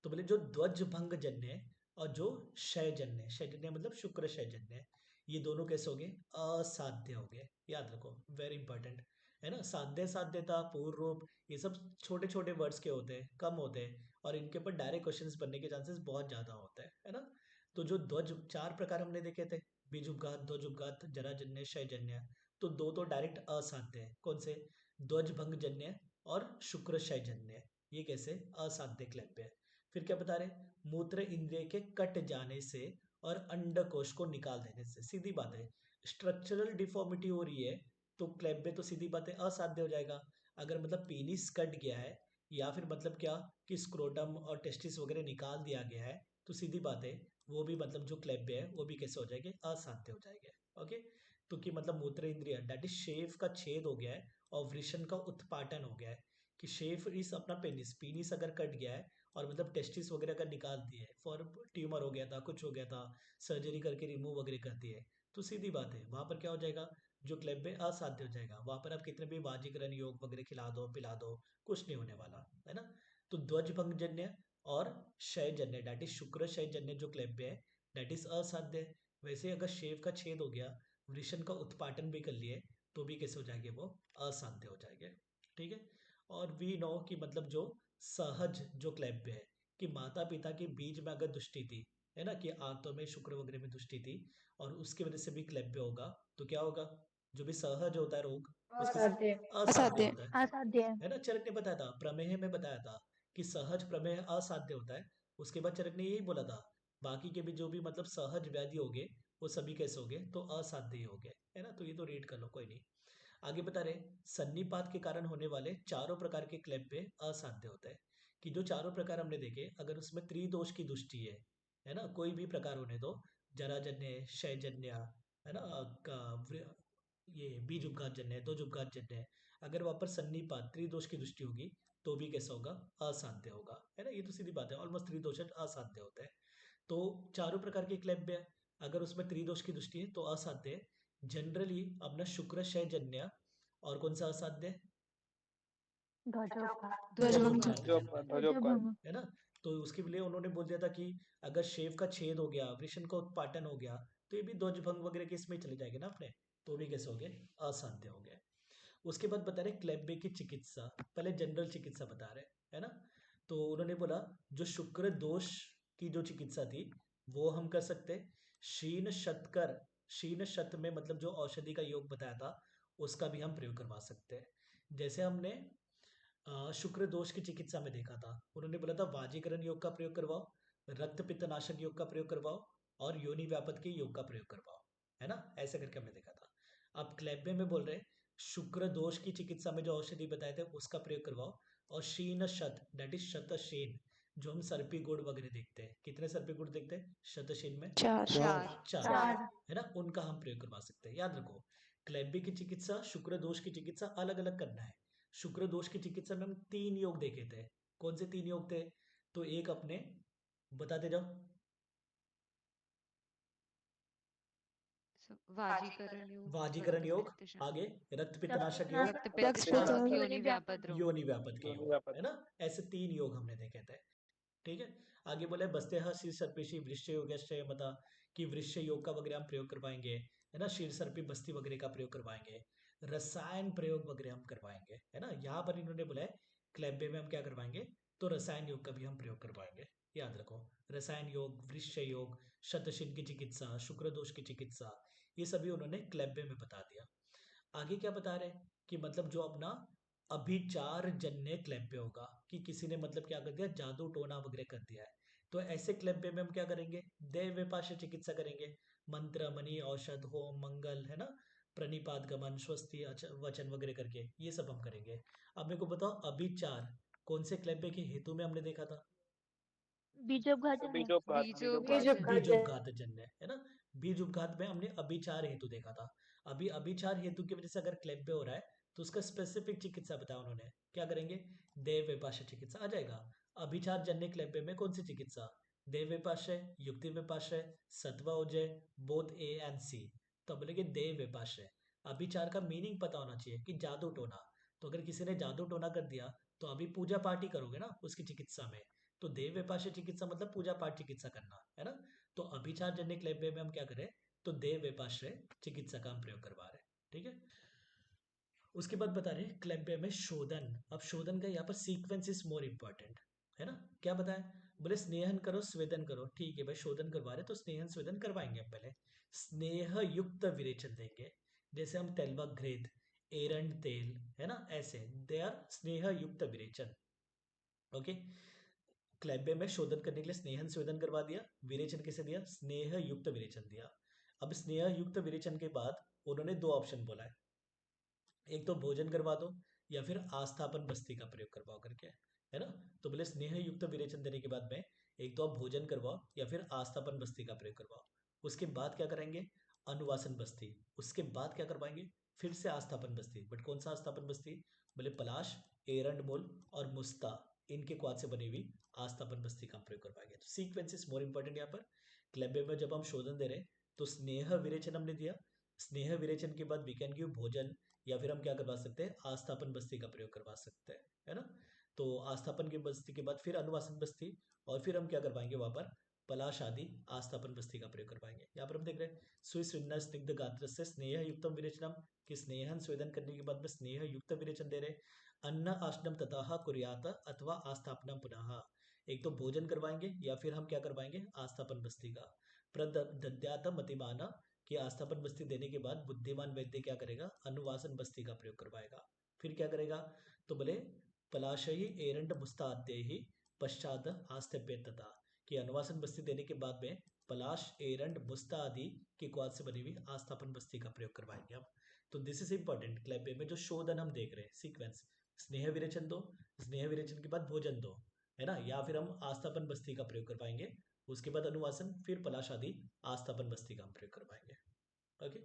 Speaker 1: तो बोले जो ध्वज भंग जन्य और जो क्षय जन्य, क्षय जन्य मतलब शुक्र क्षय जन्य, ये दोनों कैसे हो गए, असाध्य हो गए, याद रखो, वेरी इंपॉर्टेंट, है ना। साध्य साध्यता, पूर्व रूप, ये सब छोटे छोटे वर्ड्स के होते हैं, कम होते हैं, और इनके ऊपर डायरेक्ट क्वेश्चंस बनने के चांसेस बहुत ज्यादा होते हैं, है ना। तो जो ध्वज, चार प्रकार हमने देखे थे, बीज उपघात, ध्वज उपघात, जराजन्य, क्षयजन्य, तो दो तो डायरेक्ट असाध्य है, कौन से, ध्वज भंग जन्य और शुक्र क्षयजन्य, ये कैसे असाध्य क्लैप्य है। फिर क्या बता रहे, मूत्र इंद्रिय के कट जाने से और अंडकोश को निकाल देने से, सीधी बात है, स्ट्रक्चरल डिफॉर्मिटी हो रही है तो क्लैब्य तो सीधी बात है असाध्य हो जाएगा। अगर मतलब पेनिस कट गया है या फिर मतलब क्या कि स्क्रोटम और टेस्टिस वगैरह निकाल दिया गया है, तो सीधी बात है वो भी मतलब जो क्लैब्य है वो भी कैसे हो जाएंगे, असाध्य हो जाएंगे। ओके, तो कि मतलब मूत्र इंद्रिय दैट इज शेफ का छेद हो गया है और वृषण का उत्पाटन हो गया है, कि शेफ इस अपना पेनिस, पेनिस अगर कट गया है और मतलब टेस्टिस वगैरह का निकाल दिए, फॉर ट्यूमर हो गया था, कुछ हो गया था, सर्जरी करके रिमूव वगैरह कर दिए, तो सीधी बात है वहां पर क्या हो जाएगा, जो क्लैब्य असाध्य हो जाएगा, वहां पर आप कितने भी वाजीकरण योग वगैरह खिला दो, पिला दो, कुछ नहीं होने वाला, है ना। तो ध्वज भंग जन्य और क्षयजन्य दैट इज शुक्र क्षयजन्य जो क्लैब्य है दैट इज असाध्य है। वैसे अगर शेव का छेद हो गया, वृषण का उत्पाटन भी कर लिए, तो भी कैसे हो जाएंगे, वो असाध्य हो जाएंगे, ठीक है। और वी नो कि मतलब जो सहज जो क्लैब्य है, कि माता पिता के बीच में अगर दृष्टि थी, है ना, कि आंतों में शुक्र वगैरह में दृष्टि थी और उसकी वजह से भी क्लैब्य होगा, तो क्या होगा, जो भी सहज होता है रोग उसके
Speaker 3: असाध्य।
Speaker 1: असाध्य होता है,
Speaker 3: असाध्य है।
Speaker 1: है ना। चरक ने बताया था, प्रमेय में बताया था कि सहज प्रमेय असाध्य होता है, उसके बाद चरक ने यही बोला था बाकी के भी जो भी मतलब सहज व्याधि हो गए वो सभी कैसे हो गए, तो असाध्य ही हो गए, है ना। तो ये तो रीड कर लो, कोई नहीं। आगे बता रहे सन्निपात के कारण होने वाले चारों प्रकार के क्लैब्य असाध्य होते हैं, कि जो चारों प्रकार हमने देखे अगर उसमें त्रिदोष की दृष्टि है ना, कोई भी प्रकार होने दो, जराजन्य, क्षयजन्य, है ना, ये बीज उपघात जन्य, दो उपघात जन्य, अगर वहां पर सन्निपात त्रिदोष की दृष्टि होगी तो भी कैसा होगा, असाध्य होगा, है ना। ये तो सीधी बात है, ऑलमोस्ट त्रिदोष असाध्य होता है। तो चारों प्रकार के क्लैब्य अगर उसमें त्रिदोष की दृष्टि है तो असाध्य है। जनरली अपना शुक्र क्षयजन्य और कौन सा असाध्य है,
Speaker 3: ध्वजोपघात।
Speaker 8: ध्वजभंग।
Speaker 6: ध्वजोपघात।
Speaker 1: है ना। तो उसके लिए उन्होंने बोल दिया था कि अगर शेव का छेद हो गया, वृषण का उत्पाटन हो गया, तो ये भी ध्वजभंग वगैरह के इसमें चले जाएंगे ना अपने, तो भी कैसे हो गए, असाध्य हो गए। उसके बाद बता रहे क्लैब्य की चिकित्सा, पहले जनरल चिकित्सा बता रहे, है ना। तो उन्होंने बोला जो शुक्र दोष की जो चिकित्सा थी वो हम कर सकते, शीन शतकर, शीन शत में मतलब जो औषधि का योग बताया था उसका भी हम प्रयोग करवा सकते हैं। जैसे हमने शुक्र दोष की चिकित्सा में देखा था। उन्होंने बोला था वाजीकरण योग का प्रयोग करवाओ, रक्त पित्त नाशक योग का प्रयोग करवाओ और योनि व्यापद के योग का प्रयोग करवाओ, है ना, ऐसे करके हमने देखा था। अब क्लेब्बे में बोल रहे हैं शुक्र दोष की चिकित्सा में जो औषधि बताए थे उसका प्रयोग करवाओ, और शीन शत दैट इज शतशीन, जो हम सर्पी गुड़ वगैरह देखते हैं, कितने सर्पी गुड़ देखते हैं शतशीन में?
Speaker 7: 4
Speaker 2: 4
Speaker 1: चार, है ना, उनका हम प्रयोग करवा सकते हैं। याद रखो क्लेब्बे की चिकित्सा, शुक्र दोष की चिकित्सा अलग अलग करना है। शुक्र दोष की चिकित्सा में हम 3 योग देखे थे। कौन से 3 योग थे? तो एक अपने बताते जाओ।
Speaker 2: वाजीकरण योग,
Speaker 1: वाजीकरण योग,
Speaker 2: रक्त पित्त
Speaker 1: आगे रक्त पित्तनाशक योग,
Speaker 2: रक्त पित्त
Speaker 1: और
Speaker 2: योनि व्यापद रोग।
Speaker 1: योनि व्यापद के
Speaker 6: योनि
Speaker 1: योग,
Speaker 6: व्यापद।
Speaker 1: है ना, ऐसे 3 योग हमने देखे थे। ठीक है, आगे बोले बस्ते शीर सर्पिशी वृक्ष योगश्चय मता, कि वृक्ष योग का वगैरह हम प्रयोग करवाएंगे, है ना, शीर सर्पी बस्ती वगैरह का प्रयोग करवाएंगे, रसायन प्रयोग वगैरह हम करवाएंगे, है ना। यहाँ पर इन्होंने बोला है क्लेब्बे में हम क्या करवाएंगे, तो रसायन योग का भी हम प्रयोग करवाएंगे। याद रखो रसायन योग, वृक्ष योग, शतशिन की चिकित्सा, शुक्र दोष की चिकित्सा, ये सभी उन्होंने क्लेब्बे में बता दिया। आगे क्या बता रहे हैं कि मतलब जो अपना अभिचार जन्य क्लेब्बे होगा, कि किसी ने मतलब क्या कर दिया, जादू टोना वगैरह कर दिया है, तो ऐसे क्लेब्बे में हम क्या करेंगे, देव विपाश्य चिकित्सा करेंगे, मंत्र मणि औषध होम मंगल, है ना, प्रणिपात गमन स्वस्ति वचन वगैरह करके ये सब हम करेंगे। अब मेरे को बताओ अभिचार कौन से क्लेब्बे के हेतु में हमने देखा था?
Speaker 6: बीजोपघात
Speaker 1: बीज उपघात जन्य, है ना, बीज उपघात में हमने अभिचार हेतु देखा था। अभी अभिचार हेतु की वजह से अगर क्लेब्बे हो रहा है तो उसका स्पेसिफिक चिकित्सा बताया उन्होंने, क्या करेंगे, देव विपाश्य चिकित्सा आ जाएगा। अभिचार जन्य क्लेब्बे में कौन सी चिकित्सा? देव विपाश्य, युक्ति विपाश्य, सत्व ओजय, बोथ ए एंड सी। तो बोलेंगे देव विपाश्य। अभिचार का मीनिंग पता होना चाहिए कि जादू टोना, तो अगर किसी ने जादू टोना कर दिया तो अभी पूजा पाठ ही करोगे ना उसकी चिकित्सा में, तो देव विपाश्य चिकित्सा मतलब पूजा पाठ चिकित्सा करना, है ना। तो अभिचार जन्य क्लेब्बे में हम क्या करें, तो देव विपाश्य चिकित्सा का हम प्रयोग करवा रहे हैं। ठीक है, उसके बाद बता रहे हैं क्लेब्बे में शोधन। अब शोधन का यहाँ पर सीक्वेंस इज मोर इम्पोर्टेंट, है ना। क्या बताया, बोले स्नेहन करो स्वेदन करो, ठीक है भाई, शोधन करवा रहे तो स्नेहन स्वेदन करवाएंगे हम पहले। स्नेह युक्त विरेचन देंगे, जैसे हम तेलवा घृत, एरंड तेल, है ना, ऐसे दे आर स्नेह युक्त विरेचन। ओके, क्लेब्बे में शोधन करने के लिए स्नेहन स्वेदन करवा दिया, विरेचन किसे दिया, स्नेह युक्त विरेचन दिया। अब स्नेह युक्त विरेचन के बाद उन्होंने 2 ऑप्शन बोला है, एक तो भोजन करवा दो या फिर आस्थापन बस्ती का प्रयोग करवाओ करके, है ना। तो बोले स्नेह युक्त विरेचन देने के बाद में एक तो आप भोजन करवाओ या फिर आस्थापन बस्ती का प्रयोग करवाओ। उसके बाद क्या करेंगे, अनुवासन बस्ती। उसके बाद क्या करवाएंगे, फिर से आस्थापन बस्ती, बट कौन सा आस्थापन बस्ती, बोले पलाश, एरंड मूल और मुस्ता, इनके क्वाद से बनी हुई आस्थापन बस्ती का प्रयोग करवाएंगे। तो सीक्वेंस इज मोर इंपॉर्टेंट। यहाँ पर क्लेब्बे में जब हम शोधन दे रहे हैं तो स्नेह विरेचन हमने दिया, स्नेह विरेचन के बाद वी कैन गिव भोजन, या फिर हम क्या करवा सकते हैं, आस्थापन बस्ती का प्रयोग करवा सकते हैं, है ना। तो आस्थापन की बस्ती के बाद फिर अनुवासन बस्ती, और फिर हम क्या करवाएंगे वहां पर पलाश आदि आस्थापन बस्ती का प्रयोग करवाएंगे। यहाँ पर हम देख रहे हैं सुस्विन्न स्निग्ध गात्र से स्नेह युक्तम विरेचनम, कि स्नेहन स्वेदन करने के बाद में स्नेह युक्त विरेचन दे रहे। अन्न आश्नम तथा कुर्यात अथवा आस्थापनम पुनः, एक तो भोजन करवाएंगे या फिर हम क्या करवाएंगे आस्थापन बस्ती का। प्रदद्यात मतिमाना, कि आस्थापन बस्ती देने के बाद बुद्धिमान वैद्य क्या करेगा, अनुवासन बस्ती का प्रयोग करवाएगा। फिर क्या करेगा, तो बोले पलाशही एरंड मुस्ताद्य ही पश्चात आस्थ्यता, कि अनुवासन बस्ती देने के बाद में पलाश एरंड मुस्ता आदि के क्वाद से बनी हुई आस्थापन बस्ती का प्रयोग करवाएंगे हम। तो दिस इज इंपॉर्टेंट क्लेब्बे में जो शोधन हम देख रहे हैं सीक्वेंस, स्नेह विरेचन दो, स्नेह विरेचन के बाद भोजन दो, है ना, या फिर हम आस्थापन बस्ती का प्रयोग करवाएंगे, उसके बाद अनुवासन, फिर पलाश आदि आस्थापन बस्ती का हम प्रयोग करवाएंगे। ओके,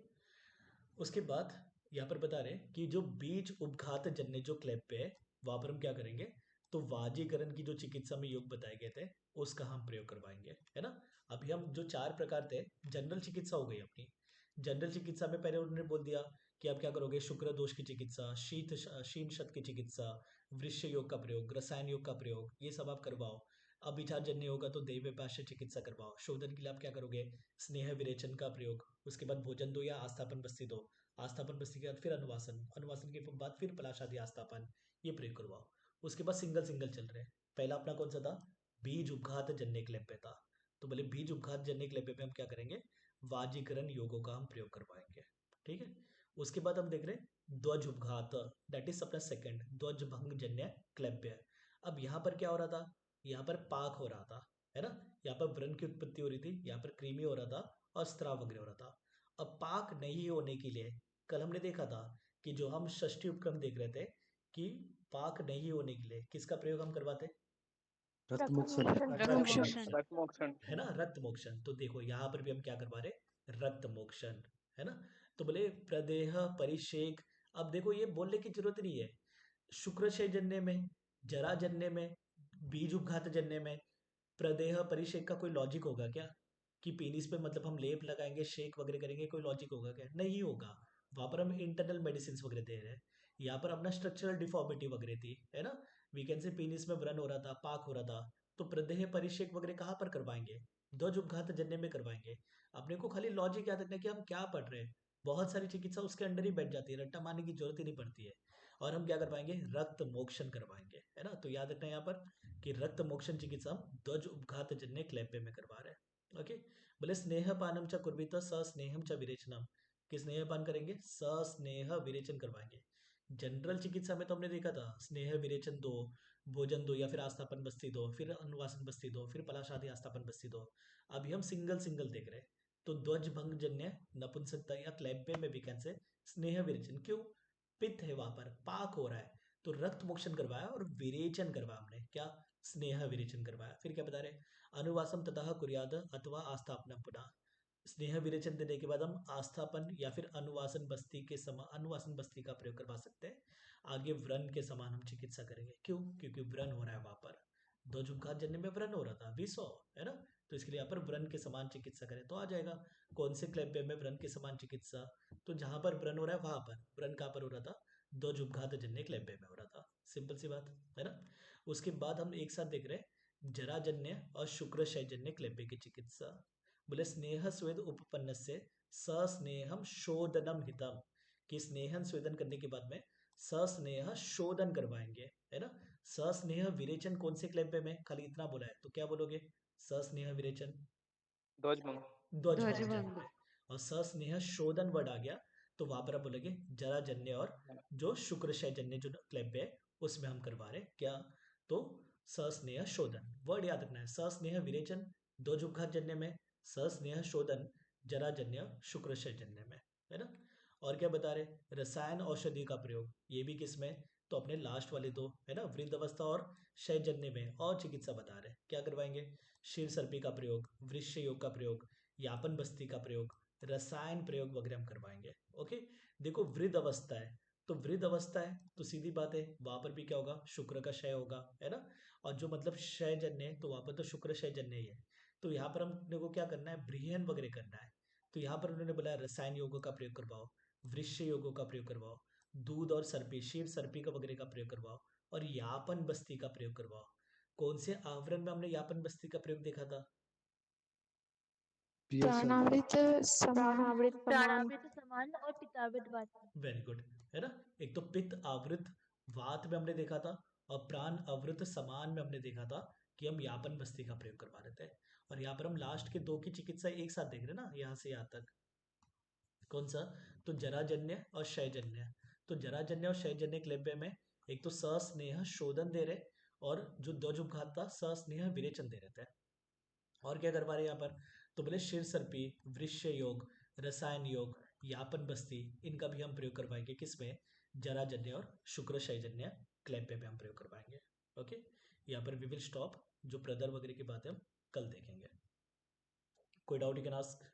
Speaker 1: उसके बाद यहाँ पर बता रहे हैं कि जो बीज उपघात जन्य जो क्लेब्बे है वहां पर हम क्या करेंगे, तो वाजीकरण की जो चिकित्सा में योग बताए गए थे उसका हम प्रयोग करवाएंगे, है ना। अभी हम जो 4 प्रकार थे, जनरल चिकित्सा हो गई अपनी। जनरल चिकित्सा में पहले उन्होंने बोल दिया कि आप क्या करोगे, शुक्र दोष की चिकित्सा, शीन शत की चिकित्सा, वृक्ष योग का प्रयोग, रसायन योग का प्रयोग, ये सब आप करवाओ। अभिचार जन्य होगा तो दैव विपाश्य चिकित्सा करवाओ। शोधन के लिए आप क्या करोगे, स्नेह विरेचन का प्रयोग, उसके बाद भोजन दो या आस्थापन बस्ती दो, आस्थापन बस्ती के बाद फिर अनुवासन, अनुवासन के बाद फिर पलाशादि आस्थापन, ये प्रयोग करवाओ। उसके बाद सिंगल सिंगल चल रहे हैं। पहला अपना कौन सा था, बीज उपघात जन्य क्लेब्बे था। तो बोले बीज उपघात जन्य क्लेब्बे में हम क्या करेंगे, वाजीकरण योगों का हम प्रयोग करवाएंगे। ठीक है, उसके बाद हम देख रहे हैं ध्वज उपघात, दैट इज अपना सेकंड, ध्वज भंग जन्य क्लैप्य। अब यहाँ पर क्या हो रहा था, यहाँ पर पाक हो रहा था, है ना, यहाँ पर व्रण की उत्पत्ति हो रही थी, यहाँ पर कृमि हो रहा था और स्त्राव वगैरह हो रहा था। अब पाक नहीं होने के लिए कल हमने देखा था कि जो हम षष्ठी उपक्रम देख रहे थे कि पाक नहीं होने के लिए किसका प्रयोग हम करवाते,
Speaker 4: रक्त मोक्षण।
Speaker 1: रक्त
Speaker 2: मोक्षण।
Speaker 1: मोक्षण,
Speaker 6: रक्त मोक्षण।
Speaker 1: है ना, रक्त मोक्षण। तो देखो यहाँ पर भी हम क्या करवा रहे, रक्त मोक्षण, है ना। तो बोले प्रदेह परिषेक, अब देखो ये बोलने की जरूरत नहीं है, शुक्रक्षय जन्य में, जरा जन्य में, बीज उपघात जन्य में प्रदेह परिषेक का कोई लॉजिक होगा क्या, कि पेनिस पे मतलब हम लेप लगाएंगे शेक वगैरह करेंगे, कोई लॉजिक होगा क्या, नहीं होगा। वहां पर हम इंटरनल मेडिसिन वगैरह दे रहे हैं, यहाँ पर अपना स्ट्रक्चरल डिफॉर्मिटी वगैरह थी, है ना, वी कैन से पेनिस में व्रण हो रहा था, पाक हो रहा था, तो प्रदेह परिषेक वगैरह कहाँ पर करवाएंगे, ध्वज उपघात जन्य में करवाएंगे। अपने को खाली लॉजिक याद रखना है कि हम क्या पढ़ रहे हैं, बहुत सारी चिकित्सा उसके अंडर ही बैठ जाती है, रट्टा मारने की जरूरत ही नहीं पड़ती है। और हम क्या करवाएंगे, रक्त मोक्षण करवाएंगे, है ना। तो याद रखना यहाँ पर कि रक्त मोक्षण चिकित्सा हम ध्वज उपघात जन्य क्लैप्य में करवा रहे हैं। ओके, बोले स्नेहपानम च कुर्वित सस्नेहम च विरेचनम, कि स्नेहपान करेंगे, सस्नेह विरेचन करवाएंगे। जनरल चिकित्सा में तो हमने देखा था स्नेह विरेचन दो, भोजन दो, या फिर आस्थापन बस्ती दो, फिर अनुवासन बस्ती दो, फिर पलाशादी आस्थापन बस्ती दो। अभी हम सिंगल सिंगल देख रहे हैं। तो ध्वज भंग जन्य नपुंसकता या क्लैप्य में भी कैसे स्नेह विरेचन, क्यों, पित्त है वहां पर, पाक हो रहा है, तो रक्त मोक्षण करवाया और विरेचन करवाया हमने, क्या, स्नेह विरेचन करवाया। फिर क्या बता रहे, अनुवासम ततः कुर्याद अथवा आस्थापनम पुनः, स्नेह विरेचन देने के बाद हम आस्थापन या फिर अनुवासन बस्ती के समान, अनुवासन बस्ती का प्रयोग करवा सकते हैं। आगे व्रण के समान हम चिकित्सा करेंगे, क्यों, क्योंकि व्रण हो रहा है वहां पर, ध्वज उपघात जन्य में व्रण हो रहा था, 200, है ना, तो इसके लिए यहाँ पर व्रण के समान चिकित्सा करें तो आ जाएगा। कौन से क्लैप्य में व्रण के समान चिकित्सा, तो जहां पर व्रण हो रहा है वहां पर, व्रण कहाँ पर हो रहा था, ध्वज उपघात जन्य क्लैप्य में हो रहा था, सिंपल सी बात है ना। उसके बाद हम एक साथ देख रहे हैं जराजन्य और शुक्रशयजन्य क्लैप्य की चिकित्सा। बोले स्नेह स्वेद उपपन्न से सस्नेहम शोधनम हितम, कि स्नेहन स्वेदन करने के बाद में सस्नेह शोधन करवाएंगे, है ना। सस्नेह विरेचन कौन से क्लैप्य में, खाली इतना बोला है तो क्या बोलोगे, सस्नेह विरेचन
Speaker 6: ध्वज भंग।
Speaker 1: ध्वज
Speaker 2: ध्वज
Speaker 1: भंग
Speaker 2: भंग।
Speaker 1: जन्य, और सस्नेह शोधन वर्ड आ गया तो वहां पर आप बोलोगे जराजन्य और जो शुक्रशयजन्य जो क्लैप्य है उसमें हम करवा रहे क्या, तो सस्नेह शोधन वर्ड याद रखना है। सस्नेह विरेचन ध्वज उपघात जन्य में, सस्नेह शोधन जराजन्य शुक्रशयजन्य में, है ना। और क्या बता रहे, रसायन औषधि का प्रयोग, ये भी किसमें, तो अपने लास्ट वाले दो, है ना, वृद्ध अवस्था और क्षयजन्य में, और चिकित्सा बता रहे क्या करवाएंगे, शीर सर्पी का प्रयोग, वृक्ष योग का प्रयोग, यापन बस्ती का प्रयोग, रसायन प्रयोग वगैरह हम करवाएंगे। ओके, देखो वृद्ध अवस्था है, तो वृद्ध अवस्था है तो सीधी बात है वहां पर भी क्या होगा, शुक्र का क्षय होगा, है ना। और जो मतलब क्षयजन्य है तो वहां पर तो शुक्र क्षयजन्य ही है, तो यहाँ पर हमने को क्या करना है, ब्रीहन वगैरह करना है। तो यहाँ पर उन्होंने बोला रसायन योगों का प्रयोग करवाओ, वृक्ष योगों का प्रयोग करवाओ, दूध और सर्पी, शीर सर्पी का वगैरह का प्रयोग करवाओ, और यापन बस्ती का प्रयोग करवाओ। कौन से आवरण में हमने यापन बस्ती का प्रयोग देखा था,
Speaker 7: प्राणामृत समान
Speaker 3: प्राणावृत समान और पित्तावृत वात।
Speaker 1: वेरी गुड, है ना। एक तो पित्त आवृत वात में हमने देखा था, और प्राण अवृत समान में हमने देखा था कि हम यापन बस्ती का प्रयोग करवा रहे थे। और यहाँ पर हम लास्ट के दो की चिकित्सा एक साथ देख रहे हैं ना, यहाँ से यहाँ तक, कौन सा, तो जराजन्य और क्षयजन्य। तो जराजन्य और क्षयजन्य क्लैप्य में एक तो सस्नेह शोधन दे रहे, और जो ध्वज उपघात था सस्नेह विरेचन दे रहे थे। और क्या करवा रहे यहाँ पर, तो बोले शीर सर्पी, वृक्ष योग, रसायन योग, यापन बस्ती, इनका भी हम प्रयोग करवाएंगे किसमें, जराजन्य और शुक्रशयजन्य क्लैप्य में हम प्रयोग करवाएंगे। ओके, यहाँ पर वी विल स्टॉप, जो प्रदर वगैरह की बात है हम कल देखेंगे। कोई डाउट यू कैन आस्क।